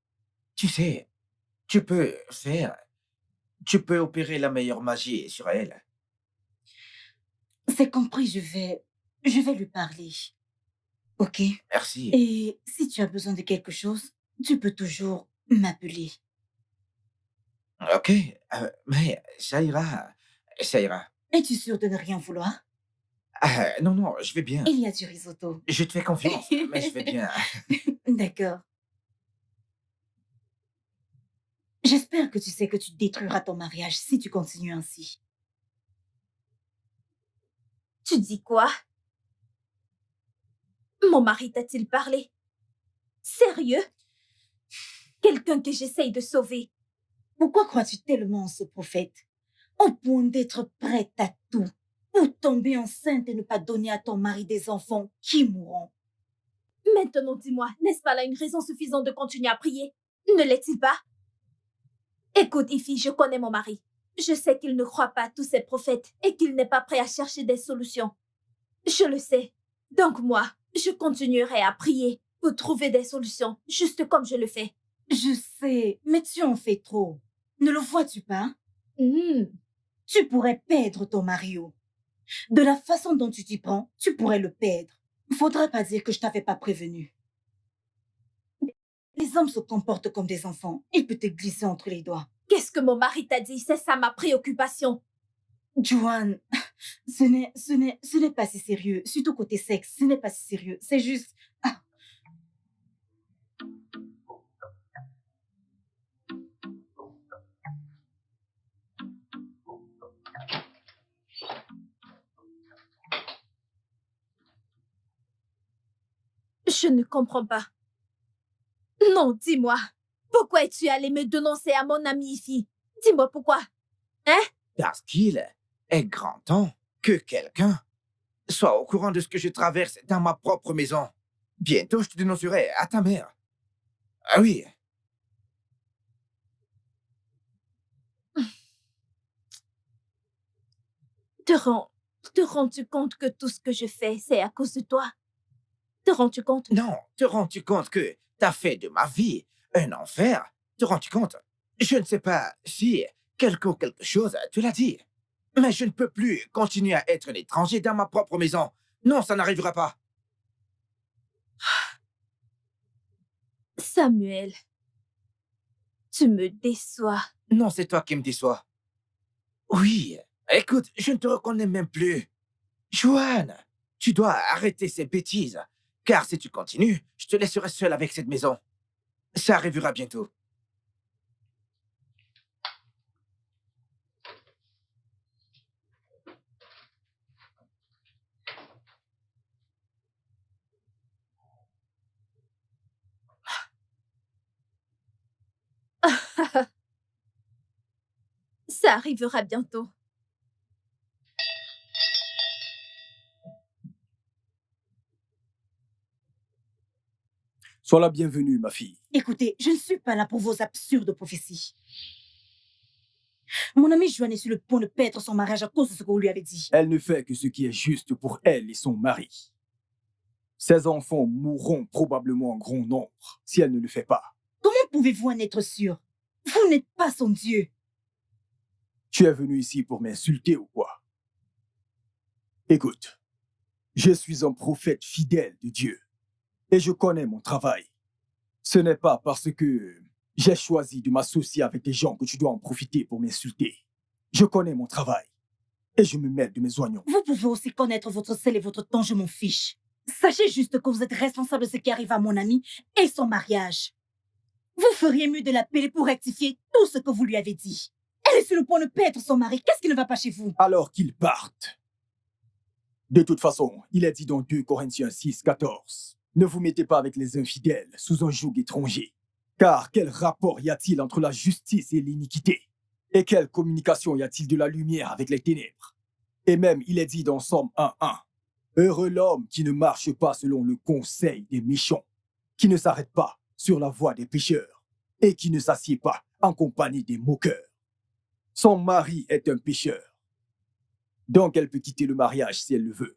Tu sais, tu peux faire... Tu peux opérer la meilleure magie sur elle. C'est compris, je vais lui parler. Ok? Merci. Et si tu as besoin de quelque chose, tu peux toujours m'appeler. Ok, mais ça ira. Ça ira. Es-tu sûr de ne rien vouloir? Non, non, je vais bien. Il y a du risotto. Je te fais confiance, mais je vais bien. D'accord. J'espère que tu sais que tu détruiras ton mariage si tu continues ainsi. Tu dis quoi? Mon mari t'a-t-il parlé? Sérieux? Quelqu'un que j'essaye de sauver. Pourquoi crois-tu tellement en ce prophète? Au point d'être prête à tout pour tomber enceinte et ne pas donner à ton mari des enfants qui mourront. Maintenant, dis-moi, n'est-ce pas là une raison suffisante de continuer à prier? Ne l'est-il pas? Écoute, Ifi, je connais mon mari. Je sais qu'il ne croit pas à tous ces prophètes et qu'il n'est pas prêt à chercher des solutions. Je le sais. Donc moi, je continuerai à prier pour trouver des solutions, juste comme je le fais. Je sais, mais tu en fais trop. Ne le vois-tu pas? Tu pourrais perdre ton mari. De la façon dont tu t'y prends, tu pourrais le perdre. Faudrait pas dire que je t'avais pas prévenu. Les hommes se comportent comme des enfants. Il peut te glisser entre les doigts. Qu'est-ce que mon mari t'a dit? C'est ça ma préoccupation. Joanne, ce n'est pas si sérieux. Surtout côté sexe, ce n'est pas si sérieux. C'est juste... Ah. Je ne comprends pas. Non, dis-moi. Pourquoi es-tu allé me dénoncer à mon ami ici? Dis-moi pourquoi. Hein? Parce qu'il est grand temps que quelqu'un soit au courant de ce que je traverse dans ma propre maison. Bientôt, je te dénoncerai à ta mère. Ah oui. Te rends-tu compte que tout ce que je fais, c'est à cause de toi? Te rends-tu compte? Non, te rends-tu compte que t'as fait de ma vie un enfer? Te rends-tu compte? Je ne sais pas si quelque chose te l'a dit, mais je ne peux plus continuer à être un étranger dans ma propre maison. Non, ça n'arrivera pas. Samuel, tu me déçois. Non, c'est toi qui me déçois. Oui, écoute, je ne te reconnais même plus. Joanne, tu dois arrêter ces bêtises, car si tu continues, je te laisserai seul avec cette maison. Ça arrivera bientôt. Ça arrivera bientôt. Sois la bienvenue, ma fille. Écoutez, je ne suis pas là pour vos absurdes prophéties. Mon amie Joanne est sur le point de perdre son mariage à cause de ce qu'on lui avait dit. Elle ne fait que ce qui est juste pour elle et son mari. Ses enfants mourront probablement en grand nombre si elle ne le fait pas. Comment pouvez-vous en être sûr? Vous n'êtes pas son Dieu. Tu es venu ici pour m'insulter ou quoi? Écoute, Je suis un prophète fidèle de Dieu et je connais mon travail. Ce n'est pas parce que j'ai choisi de m'associer avec des gens que tu dois en profiter pour m'insulter. Je connais mon travail et je me mêle de mes oignons. Vous pouvez aussi connaître votre sel et votre temps, je m'en fiche. Sachez juste que vous êtes responsable de ce qui arrive à mon ami et son mariage. Vous feriez mieux de l'appeler pour rectifier tout ce que vous lui avez dit. Elle est sur le point de perdre son mari. Qu'est-ce qui ne va pas chez vous? Alors qu'il parte. De toute façon, il est dit dans 2 Corinthiens 6, 14. Ne vous mettez pas avec les infidèles sous un joug étranger. Car quel rapport y a-t-il entre la justice et l'iniquité? Et quelle communication y a-t-il de la lumière avec les ténèbres? Et même, il est dit dans Somme 1:1. Heureux l'homme qui ne marche pas selon le conseil des méchants, qui ne s'arrête pas sur la voie des pécheurs et qui ne s'assied pas en compagnie des moqueurs. Son mari est un pécheur. Donc elle peut quitter le mariage si elle le veut.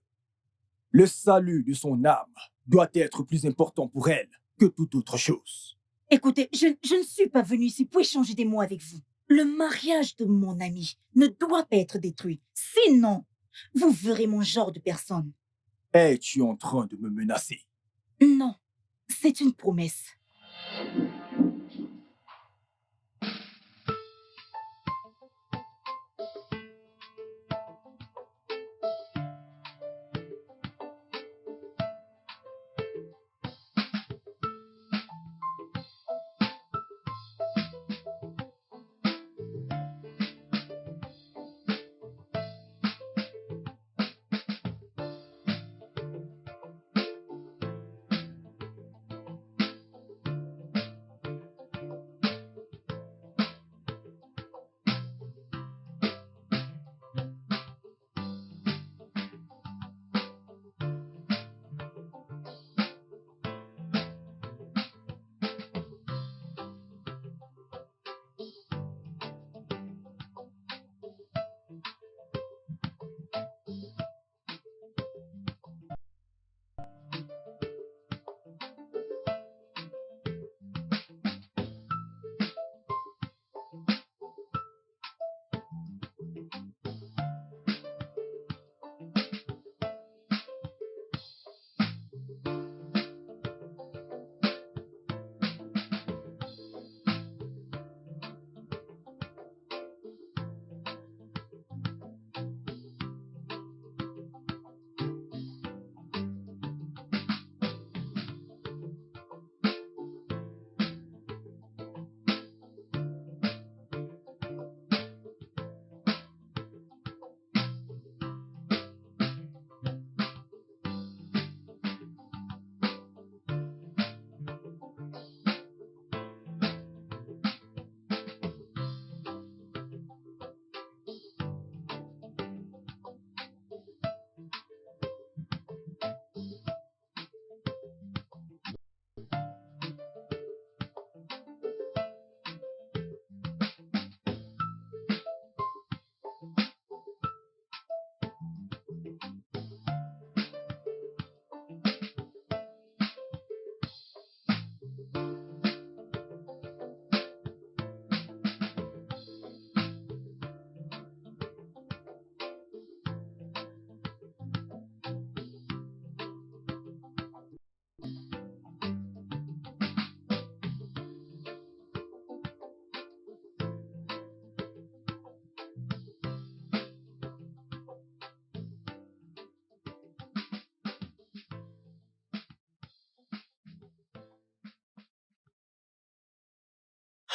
Le salut de son âme doit être plus important pour elle que toute autre chose. Écoutez, je ne suis pas venue ici pour échanger des mots avec vous. Le mariage de mon ami ne doit pas être détruit. Sinon, vous verrez mon genre de personne. Es-tu en train de me menacer? Non, c'est une promesse.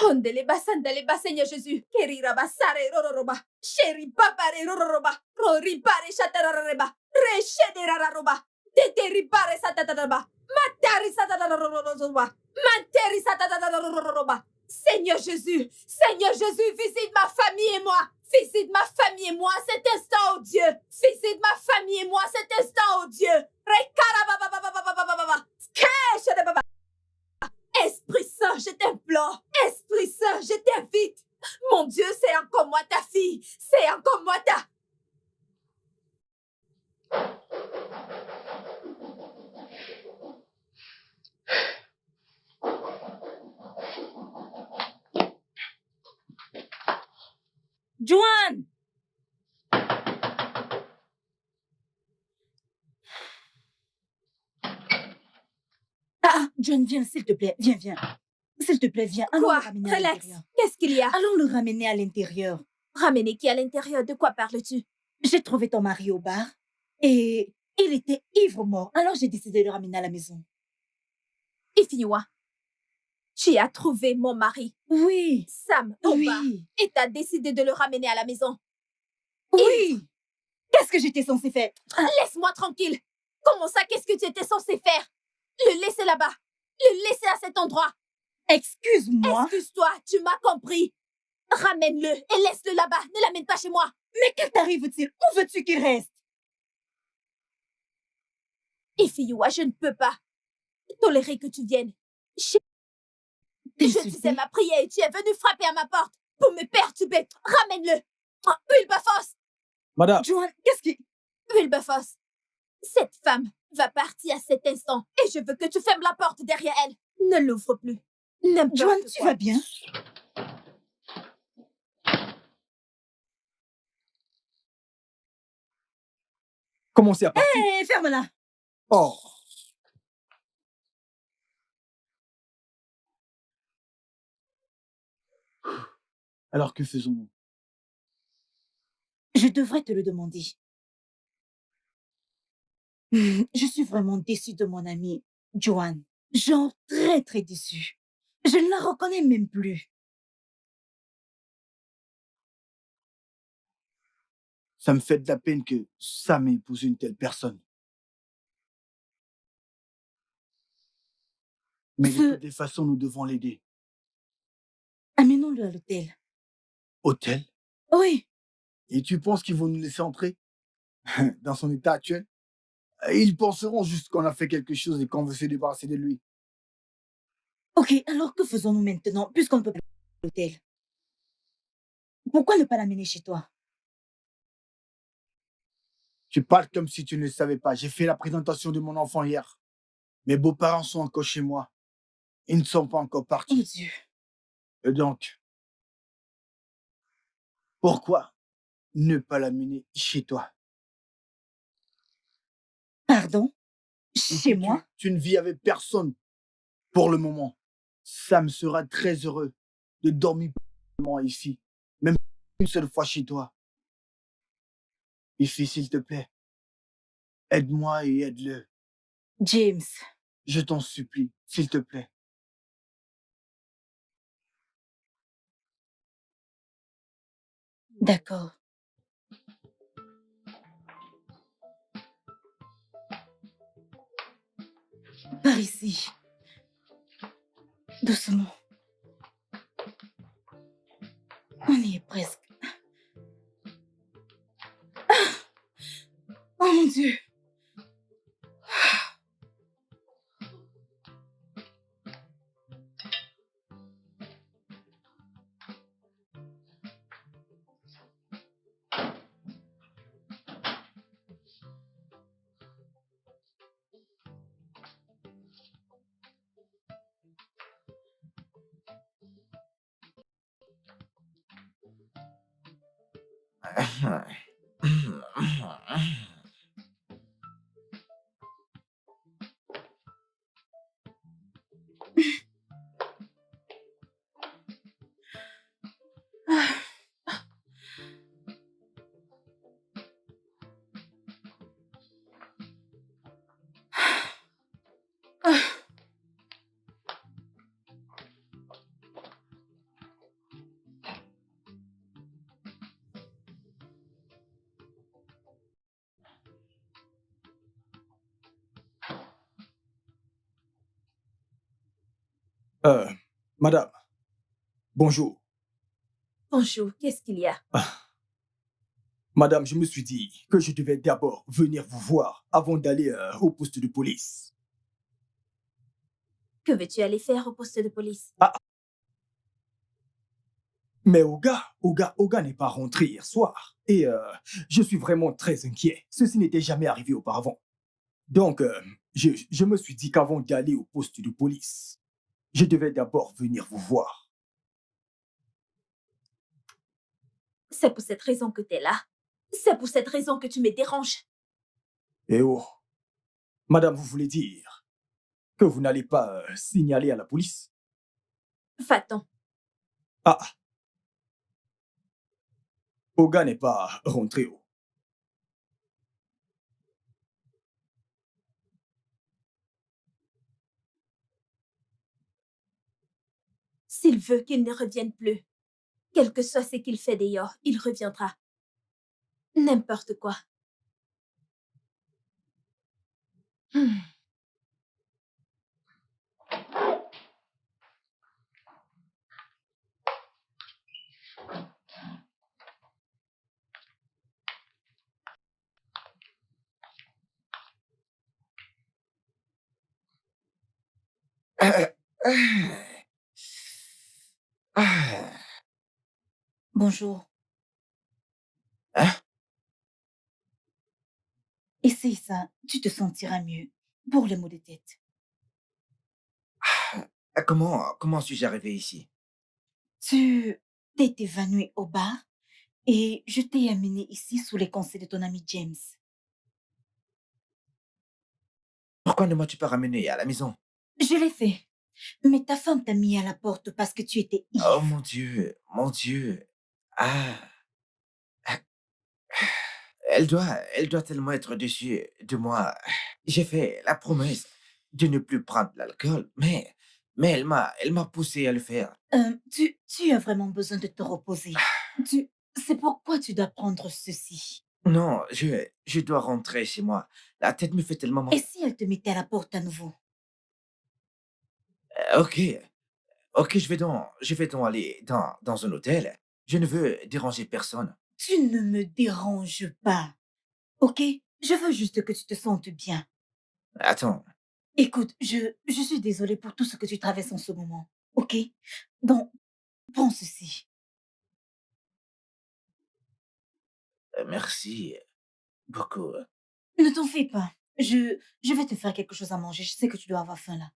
Ondeleba sandaleba Seigneur Jésus. Kerira basare rororoba. Sheri papare rororoba. Roribare shatarareba. Reshederaroba. Teteribare satataraba. Matari satararoroba. Manteri satararoroba. Seigneur Jésus, Seigneur Jésus, visite ma famille et moi. Visite ma famille et moi cet instant, oh Dieu. Visite ma famille et moi cet instant, oh Dieu. Rekarabababababababa. Skeshadababa. Esprit Saint, je t'implore. Esprit Saint, je t'invite. Mon Dieu, c'est encore moi ta fille. C'est encore moi ta... Joanne! John, viens, s'il te plaît. Viens, viens. S'il te plaît, viens. Allons Quoi? le ramener à Relax. l'intérieur. Qu'est-ce qu'il y a? Allons le ramener à l'intérieur. Ramener qui à l'intérieur? De quoi parles-tu? J'ai trouvé ton mari au bar et il était ivre mort. Alors j'ai décidé de le ramener à la maison. Ifiniwa, tu as trouvé mon mari, Oui, Sam, au bar, oui, et t'as décidé de le ramener à la maison. oui. Qu'est-ce que j'étais censée faire? Laisse-moi tranquille. Comment ça, qu'est-ce que tu étais censé faire? Le laisser là-bas. Le laisser à cet endroit. Excuse-moi. Excuse-toi, tu m'as compris. Ramène-le et laisse-le là-bas. Ne l'amène pas chez moi. Mais que t'arrive-t-il? Où veux-tu qu'il reste? Ifiniwa, je ne peux pas tolérer que tu viennes. Je disais ma prière et tu es venu frapper à ma porte pour me perturber. Ramène-le. Wilberforce. Madame, Joanne, qu'est-ce qui... Wilberforce, cette femme va partir à cet instant et je veux que tu fermes la porte derrière elle. Ne l'ouvre plus. N'importe Joanne, quoi. tu vas bien? commencez à partir. Hé, ferme-la. Oh, Alors que faisons-nous? Je devrais te le demander. Je suis vraiment déçue de mon amie, Joanne. Genre très, très déçue. Je ne la reconnais même plus. Ça me fait de la peine que Sam ait épousé une telle personne. Mais de Ce- toutes les façons, nous devons l'aider. Amenons-le à l'hôtel. Hôtel? Oui, Et tu penses qu'ils vont nous laisser entrer? Dans son état actuel? Ils penseront juste qu'on a fait quelque chose et qu'on veut se débarrasser de lui. ok, alors que faisons-nous maintenant, puisqu'on ne peut pas aller à l'hôtel? Pourquoi ne pas l'amener chez toi? Tu parles comme si tu ne le savais pas. J'ai fait la présentation de mon enfant hier. Mes beaux-parents sont encore chez moi. Ils ne sont pas encore Oh partis. Dieu. Et donc, pourquoi ne pas l'amener chez toi? Pardon? Et Chez si moi? tu ne vis avec personne pour le moment. Sam sera très heureux de dormir ici, même une seule fois chez toi. Ici, s'il te plaît, aide-moi et aide-le. James, Je t'en supplie, s'il te plaît. d'accord. Par ici. Doucement. On y est presque. Oh mon Dieu. madame, bonjour. Bonjour, qu'est-ce qu'il y a? Madame, je me suis dit que je devais d'abord venir vous voir avant d'aller au poste de police. Que veux-tu aller faire au poste de police? Mais Oga n'est pas rentré hier soir. Et je suis vraiment très inquiet. Ceci n'était jamais arrivé auparavant. Donc, je me suis dit qu'avant d'aller au poste de police, je devais d'abord venir vous voir. C'est pour cette raison que tu es là. C'est pour cette raison que tu me déranges. Eh oh, madame, vous voulez dire que vous n'allez pas signaler à la police. Va-t'en. Ah, Oga n'est pas rentré. S'il veut qu'il ne revienne plus, quel que soit ce qu'il fait d'ailleurs, il reviendra. N'importe quoi. Hmm. Euh, euh, ah, Bonjour. hein? Essaye ça, tu te sentiras mieux. Pour les maux de tête. Comment suis-je arrivé ici? Tu t'es évanoui au bar et je t'ai amené ici sous les conseils de ton ami James. Pourquoi ne m'as-tu pas ramené à la maison? Je l'ai fait. Mais ta femme t'a mis à la porte parce que tu étais Oh ivre. mon Dieu, mon Dieu. Ah, elle doit tellement être déçue de moi. J'ai fait la promesse de ne plus prendre l'alcool, mais elle m'a poussé à le faire. Tu as vraiment besoin de te reposer. C'est pourquoi tu dois prendre ceci. Non, je dois rentrer chez moi. La tête me fait tellement mal. Et si elle te mettait à la porte à nouveau? Ok, ok, je vais donc aller dans un hôtel. Je ne veux déranger personne. Tu ne me déranges pas, ok? Je veux juste que tu te sentes bien. Attends, Écoute, je suis désolée pour tout ce que tu traverses en ce moment, ok? Donc, prends ceci. merci beaucoup. Ne t'en fais pas. Je vais te faire quelque chose à manger. Je sais que tu dois avoir faim là.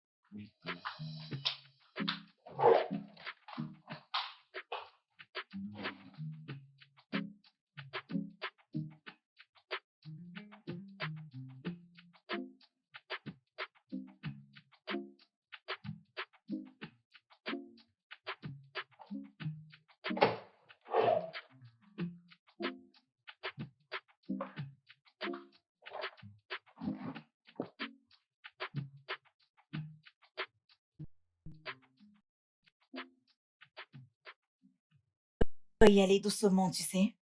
Tu dois y aller doucement, tu sais.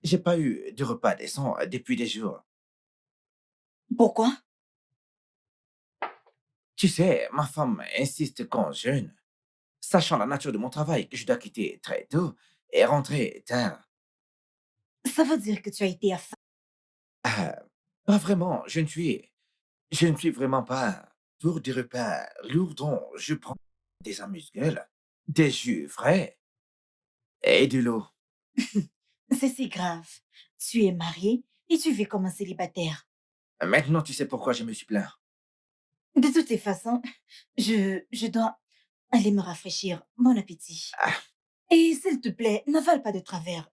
J'ai pas eu de repas décent depuis des jours. Pourquoi? Tu sais, ma femme insiste qu'on jeûne, sachant la nature de mon travail que je dois quitter très tôt et rentrer tard. Ça veut dire que tu as été à faim. Ah, pas vraiment, je ne suis vraiment pas pour des repas lourds dont je prends des amuse-gueules, des jus frais et de l'eau. C'est si grave. Tu es marié et tu vis comme un célibataire. Maintenant, tu sais pourquoi je me suis plaint. De toutes les façons, je dois aller me rafraîchir. Bon appétit. Ah, Et s'il te plaît, n'avale pas de travers.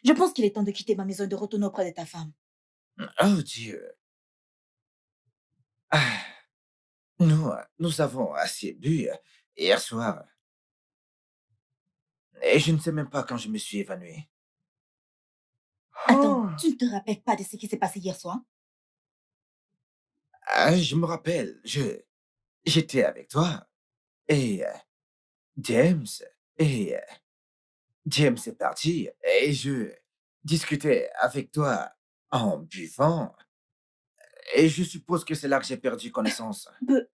Je pense qu'il est temps de quitter ma maison et de retourner auprès de ta femme. Oh Dieu. Ah, nous avons assez bu hier soir. Et je ne sais même pas quand je me suis évanoui. Attends, tu ne te rappelles pas de ce qui s'est passé hier soir? Ah, je me rappelle, j'étais avec toi et James et James est parti et je discutais avec toi en buvant et je suppose que c'est là que j'ai perdu connaissance. Peu,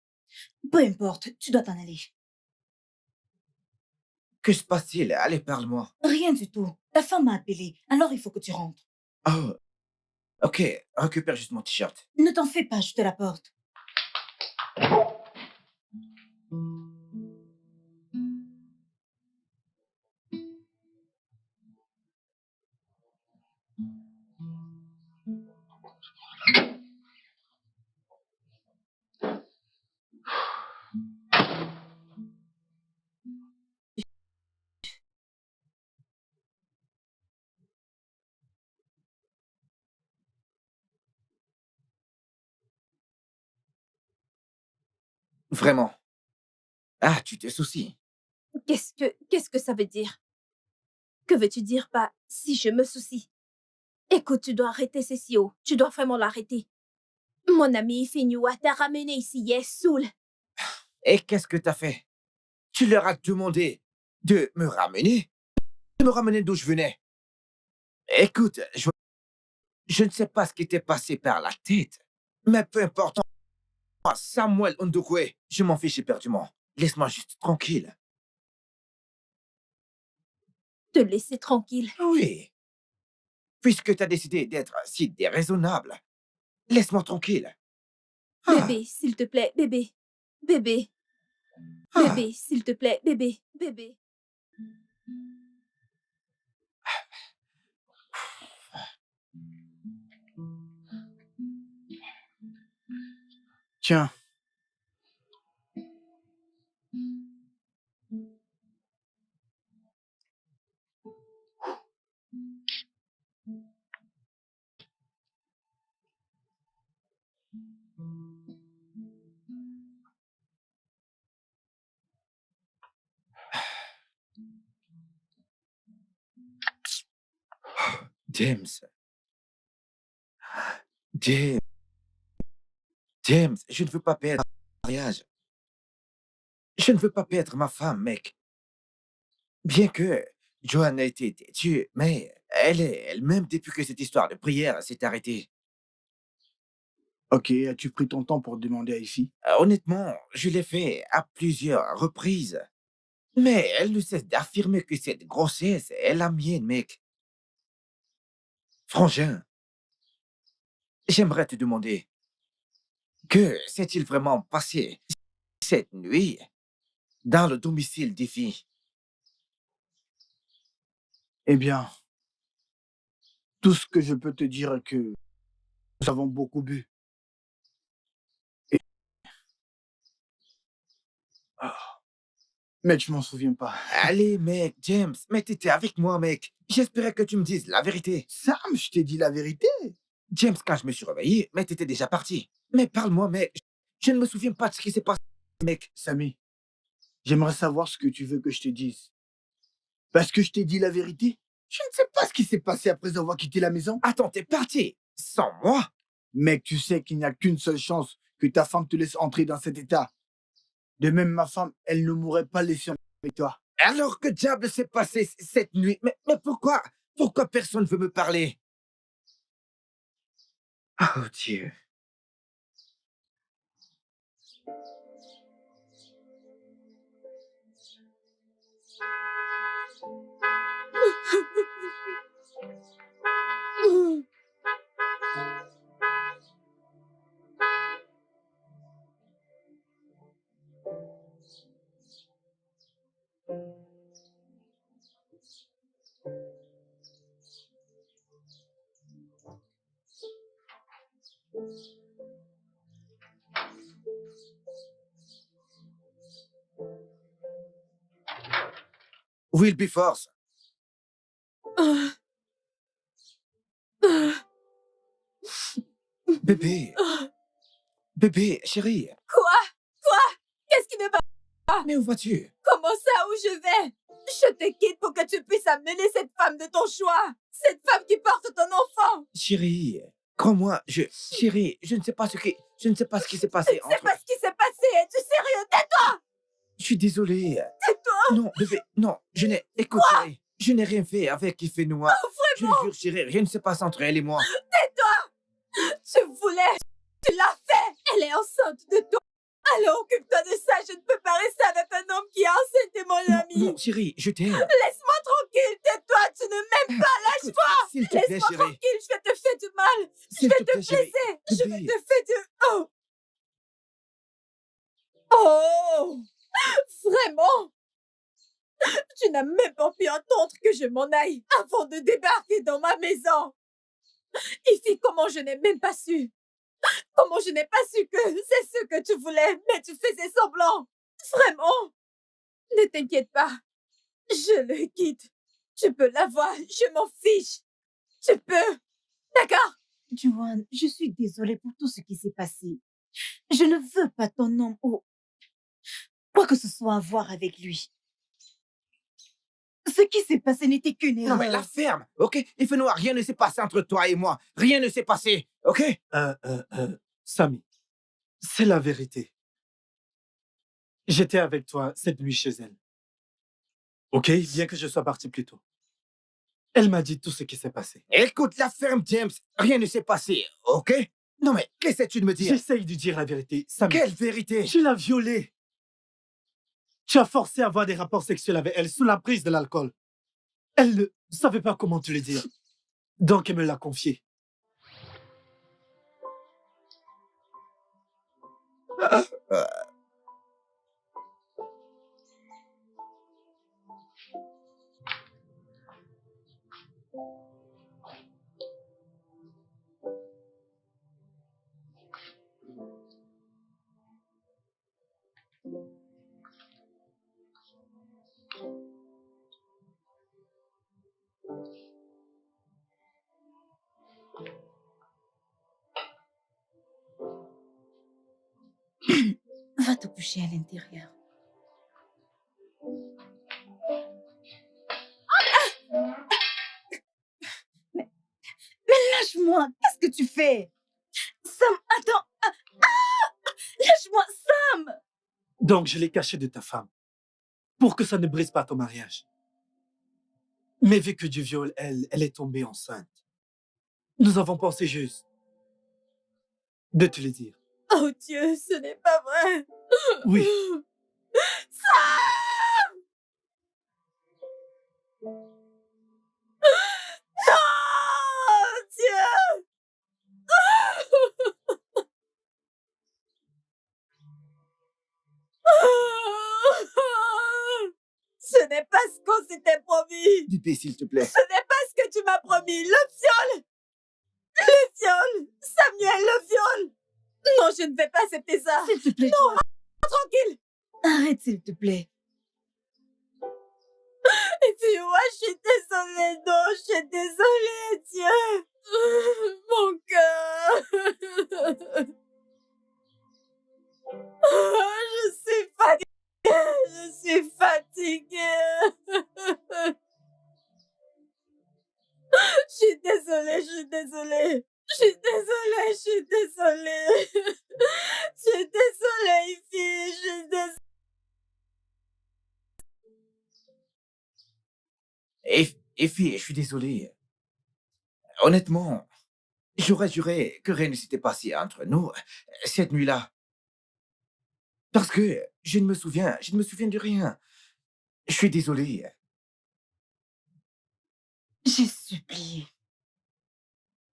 peu importe, tu dois t'en aller. Que se passe-t-il? Allez, parle-moi. Rien du tout. Ta femme m'a appelé, alors il faut que tu rentres. Oh, ok, récupère juste mon t-shirt. Ne t'en fais pas, je te l'apporte. Vraiment. Ah, tu te soucies. Qu'est-ce que ça veut dire? Que veux-tu dire par si je me soucie? Écoute, tu dois arrêter ceci, oh. Tu dois vraiment l'arrêter. Mon ami Finua t'a ramené ici hier, saoul. Et qu'est-ce que t'as fait? Tu leur as demandé de me ramener? De me ramener d'où je venais? Écoute, je ne sais pas ce qui t'est passé par la tête, mais peu importe. Moi, Samuel Ndokwe, je m'en fiche éperdument. Laisse-moi juste tranquille. Te laisser tranquille. Oui, puisque tu as décidé d'être si déraisonnable, laisse-moi tranquille. Ah, Bébé, s'il te plaît, bébé. Bébé, ah. bébé, s'il te plaît, bébé, bébé. Tiens, James, James, James, je ne veux pas perdre mon mariage. Je ne veux pas perdre ma femme, mec. Bien que Joanne a été têtue, mais elle est elle-même depuis que cette histoire de prière s'est arrêtée. ok, as-tu pris ton temps pour demander à Ifi? Honnêtement, je l'ai fait à plusieurs reprises. Mais elle ne cesse d'affirmer que cette grossesse est la mienne, mec. Frangin, j'aimerais te demander, que s'est-il vraiment passé cette nuit dans le domicile d'Ifi? Eh bien, tout ce que je peux te dire est que nous avons beaucoup bu. Et... Ah, mais je m'en souviens pas. Allez, mec, James, mais t'étais avec moi, mec. J'espérais que tu me dises la vérité. Sam, je t'ai dit la vérité. James, quand je me suis réveillé, mais t'étais déjà parti. Mais parle-moi, mec. Je ne me souviens pas de ce qui s'est passé, mec. Samy, j'aimerais savoir ce que tu veux que je te dise. Parce que je t'ai dit la vérité. Je ne sais pas ce qui s'est passé après avoir quitté la maison. Attends, t'es parti sans moi? Mec, tu sais qu'il n'y a qu'une seule chance que ta femme te laisse entrer dans cet état. De même, ma femme, elle ne m'aurait pas laissé avec toi. Alors que diable s'est passé cette nuit? Mais pourquoi? Pourquoi personne ne veut me parler? Oh Dieu. Wilberforce. Bébé. Bébé, chérie. Quoi? Qu'est-ce qui ne va pas? Mais où vas-tu? Comment ça, où je vais? Je te quitte pour que tu puisses amener cette femme de ton choix. Cette femme qui porte ton enfant. Chérie, crois-moi, chérie, je ne sais pas ce qui s'est passé C'est entre... pas ce qui s'est passé. Es-tu sérieux? Tais-toi! Je suis désolé. Tais-toi! Non, bébé, non, écoute, chérie, je n'ai rien fait avec Ifenoa. Je le jure, chérie, rien ne se passe entre elle et moi. Tais-toi! Tu voulais. Tu l'as fait. Elle est enceinte de toi. Alors occupe-toi de ça. Je ne peux pas rester avec un homme qui est enceinte de mon ami. Non, chérie, je t'aime. Laisse-moi tranquille. Tais-toi. Tu ne m'aimes pas. Écoute, Lâche-moi. s'il te plaît, Laisse-moi chérie. tranquille. Je vais te faire du mal. Je S'il vais te te plaît, chérie. blesser. Je vais Bébé. te faire du... Oh! Oh! Vraiment? Tu n'as même pas pu entendre que je m'en aille avant de débarquer dans ma maison. Ici, comment je n'ai même pas su? Comment je n'ai pas su que c'est ce que tu voulais, mais tu faisais semblant? Vraiment? Ne t'inquiète pas. Je le quitte. Tu peux l'avoir. Je m'en fiche. Tu peux. D'accord? Juan, je suis désolée pour tout ce qui s'est passé. Je ne veux pas ton nom ou quoi que ce soit à voir avec lui. Ce qui s'est passé n'était qu'une erreur. Non, mais la ferme, ok? Ifenoa, rien ne s'est passé entre toi et moi. Rien ne s'est passé, ok? Samy, c'est la vérité. J'étais avec toi cette nuit chez elle. Ok? Bien que je sois parti plus tôt. Elle m'a dit tout ce qui s'est passé. Écoute, la ferme, James, rien ne s'est passé, ok? Non, mais qu'essaies-tu de me dire? J'essaye de dire la vérité. Samy, Quelle vérité? tu l'as violée. Tu as forcé à avoir des rapports sexuels avec elle sous la prise de l'alcool. Elle ne savait pas comment te le dire. Donc elle me l'a confié. Va te coucher à l'intérieur. Mais lâche-moi, qu'est-ce que tu fais? Sam, attends. Lâche-moi, Sam. Donc je l'ai caché de ta femme. Pour que ça ne brise pas ton mariage. Mais vu que du viol, elle est tombée enceinte. Nous avons pensé juste de te le dire. Oh Dieu, ce n'est pas vrai. Oui. Sam! Non, Dieu! Ce n'est pas ce qu'on s'était promis. Bébé, s'il te plaît. Ce n'est pas ce que tu m'as promis. Le viol! Le viol! Samuel, le viol! Non, je ne vais pas accepter ça. S'il te plaît, Non, Juan. tranquille. Arrête, s'il te plaît. Et puis moi, je suis désolée. Non, je suis désolée, Dieu. Mon cœur. Je suis fatiguée. Je suis fatiguée. Effie, je suis désolé. Honnêtement, j'aurais juré que rien ne s'était passé entre nous cette nuit-là. Parce que je ne me souviens de rien. Je suis désolé. J'ai supplié.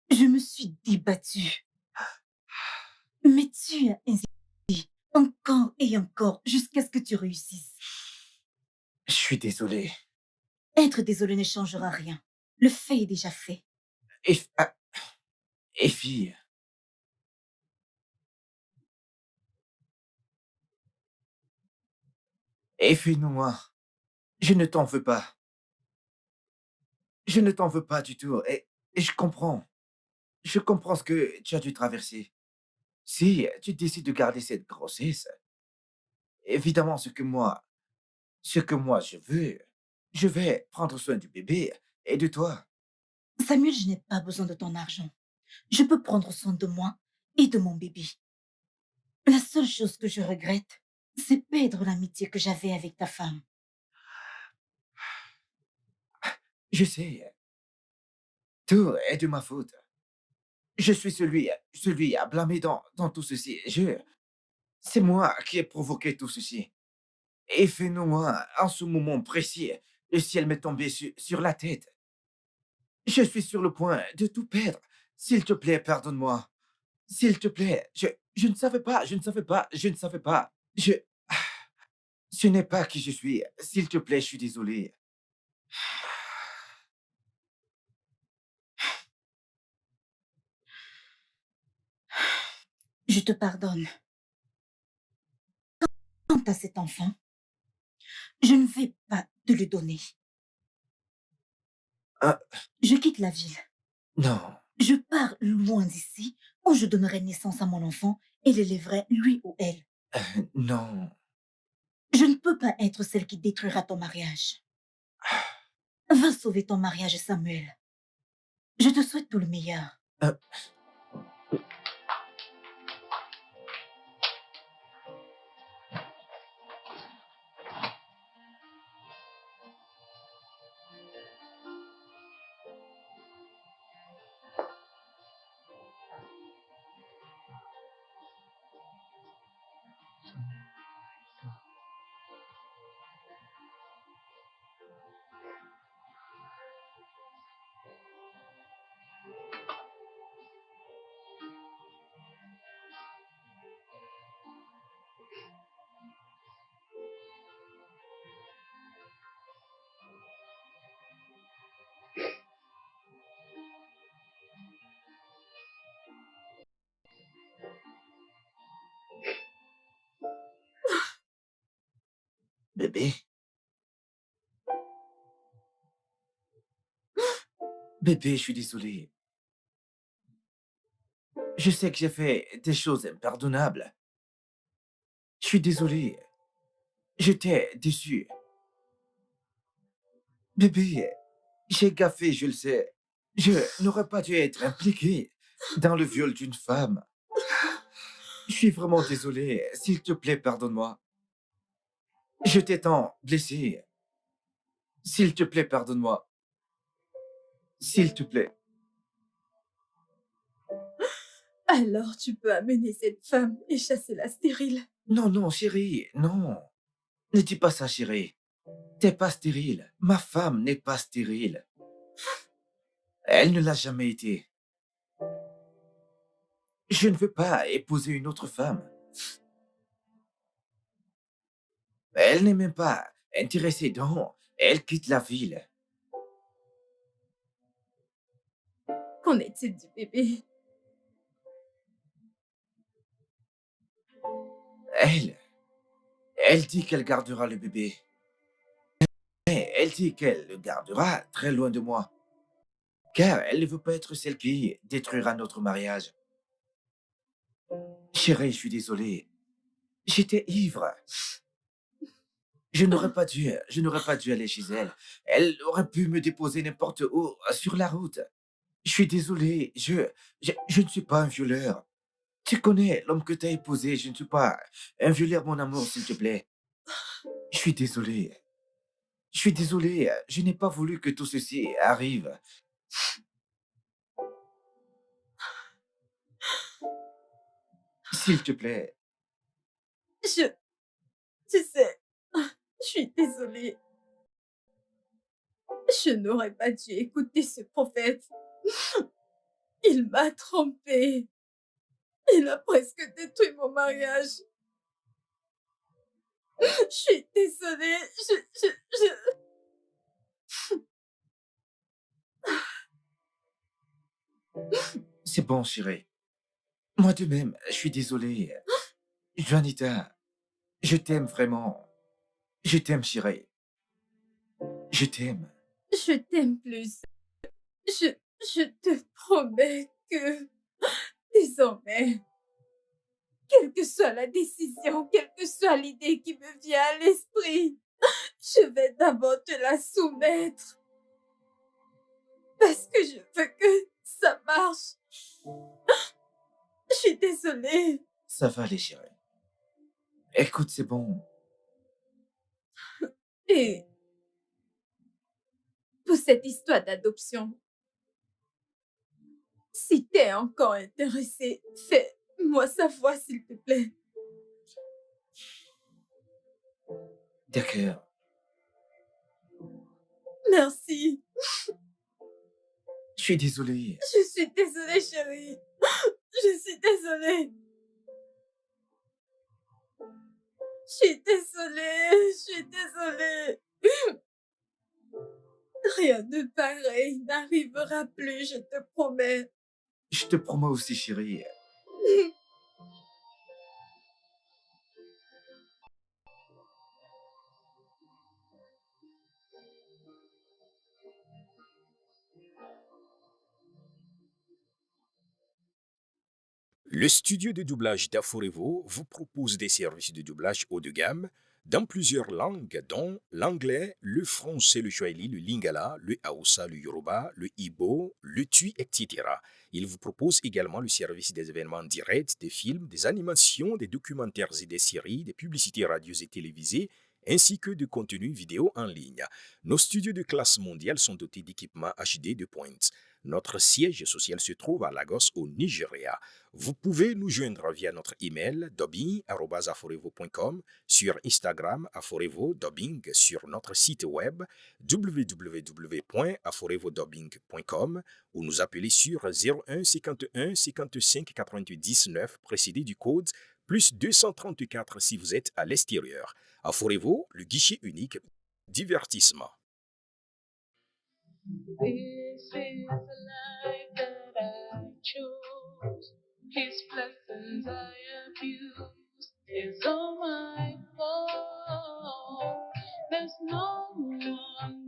Je me suis débattue. Mais tu as insisté encore et encore jusqu'à ce que tu réussisses. Je suis désolé. Être désolé ne changera rien. Le fait est déjà fait. Effie, Effie, non, je ne t'en veux pas. Je ne t'en veux pas du tout. Et je comprends. Je comprends ce que tu as dû traverser. Si tu décides de garder cette grossesse, évidemment, ce que moi je vais prendre soin du bébé et de toi. Samuel, je n'ai pas besoin de ton argent. Je peux prendre soin de moi et de mon bébé. La seule chose que je regrette, c'est perdre l'amitié que j'avais avec ta femme. Je sais, tout est de ma faute. Je suis celui à blâmer dans tout ceci. C'est moi qui ai provoqué tout ceci. Et fais-nous, en ce moment précis, le ciel m'est tombé sur la tête. Je suis sur le point de tout perdre. S'il te plaît, pardonne-moi. S'il te plaît, je ne savais pas, je ne savais pas, je ne savais pas. Ce n'est pas qui je suis. S'il te plaît, je suis désolé. Je te pardonne. Quant à cet enfant, je ne vais pas te le donner. Ah, Je quitte la ville. non, Je pars loin d'ici où je donnerai naissance à mon enfant et l'élèverai lui ou elle. non. Je ne peux pas être celle qui détruira ton mariage. Va sauver ton mariage, Samuel. Je te souhaite tout le meilleur. Euh, bébé, bébé, je suis désolé. Je sais que j'ai fait des choses impardonnables. Je suis désolé. Je t'ai déçu. Bébé, j'ai gaffé, je le sais. Je n'aurais pas dû être impliqué dans le viol d'une femme. Je suis vraiment désolé. S'il te plaît, pardonne-moi. Je t'ai tant blessé. S'il te plaît, pardonne-moi. S'il te plaît. Alors tu peux amener cette femme et chasser la stérile. Non, non, chérie, non. Ne dis pas ça, chérie. T'es pas stérile. Ma femme n'est pas stérile. Elle ne l'a jamais été. Je ne veux pas épouser une autre femme. Elle n'est même pas intéressée dans. Elle quitte la ville. Qu'en est-il du bébé? Elle, elle dit qu'elle gardera le bébé. Mais elle dit qu'elle le gardera très loin de moi. Car elle ne veut pas être celle qui détruira notre mariage. Chérie, je suis désolé. J'étais ivre. Je n'aurais pas dû aller chez elle. Elle aurait pu me déposer n'importe où sur la route. Je suis désolé. Je ne suis pas un violeur. Tu connais l'homme que tu as épousé. Je ne suis pas un violeur, mon amour, s'il te plaît. Je suis désolé. Je suis désolé, je n'ai pas voulu que tout ceci arrive. S'il te plaît, Je... Tu sais, je suis désolée. Je n'aurais pas dû écouter ce prophète. Il m'a trompée. Il a presque détruit mon mariage. Je suis désolée. c'est bon, chérie. Moi de même, je suis désolé. Juanita, je t'aime vraiment. Je t'aime, chérie. Je t'aime. Je t'aime plus. Je, je te promets que désormais, quelle que soit la décision, quelle que soit l'idée qui me vient à l'esprit, je vais d'abord te la soumettre parce que je veux que ça marche. Je suis désolée. Ça va aller, chérie. Écoute, c'est bon. Et pour cette histoire d'adoption, si t'es encore intéressé, fais-moi savoir s'il te plaît. D'accord. Merci. Je suis désolé. Je suis désolée, chérie. Je suis désolée. Je suis désolée. Je suis désolée. Rien de pareil n'arrivera plus, je te promets. Je te promets aussi, chérie. Le studio de doublage d'Aforevo vous propose des services de doublage haut de gamme dans plusieurs langues, dont l'anglais, le français, le swahili, le lingala, le hausa, le yoruba, le igbo, le tui, etc. Il vous propose également le service des événements directs, des films, des animations, des documentaires et des séries, des publicités radios et télévisées, ainsi que de contenus vidéo en ligne. Nos studios de classe mondiale sont dotés d'équipements HD de pointe. Notre siège social se trouve à Lagos, au Nigeria. Vous pouvez nous joindre via notre email dubbing@aforevo.com, sur Instagram aforevo-dubbing, sur notre site web www.aforevodubbing.com ou nous appeler sur 01 51 55 99 précédé du code plus 234 si vous êtes à l'extérieur. Aforevo, le guichet unique, divertissement. This is the life that I chose. His blessings I abuse. It's all my fault. There's no one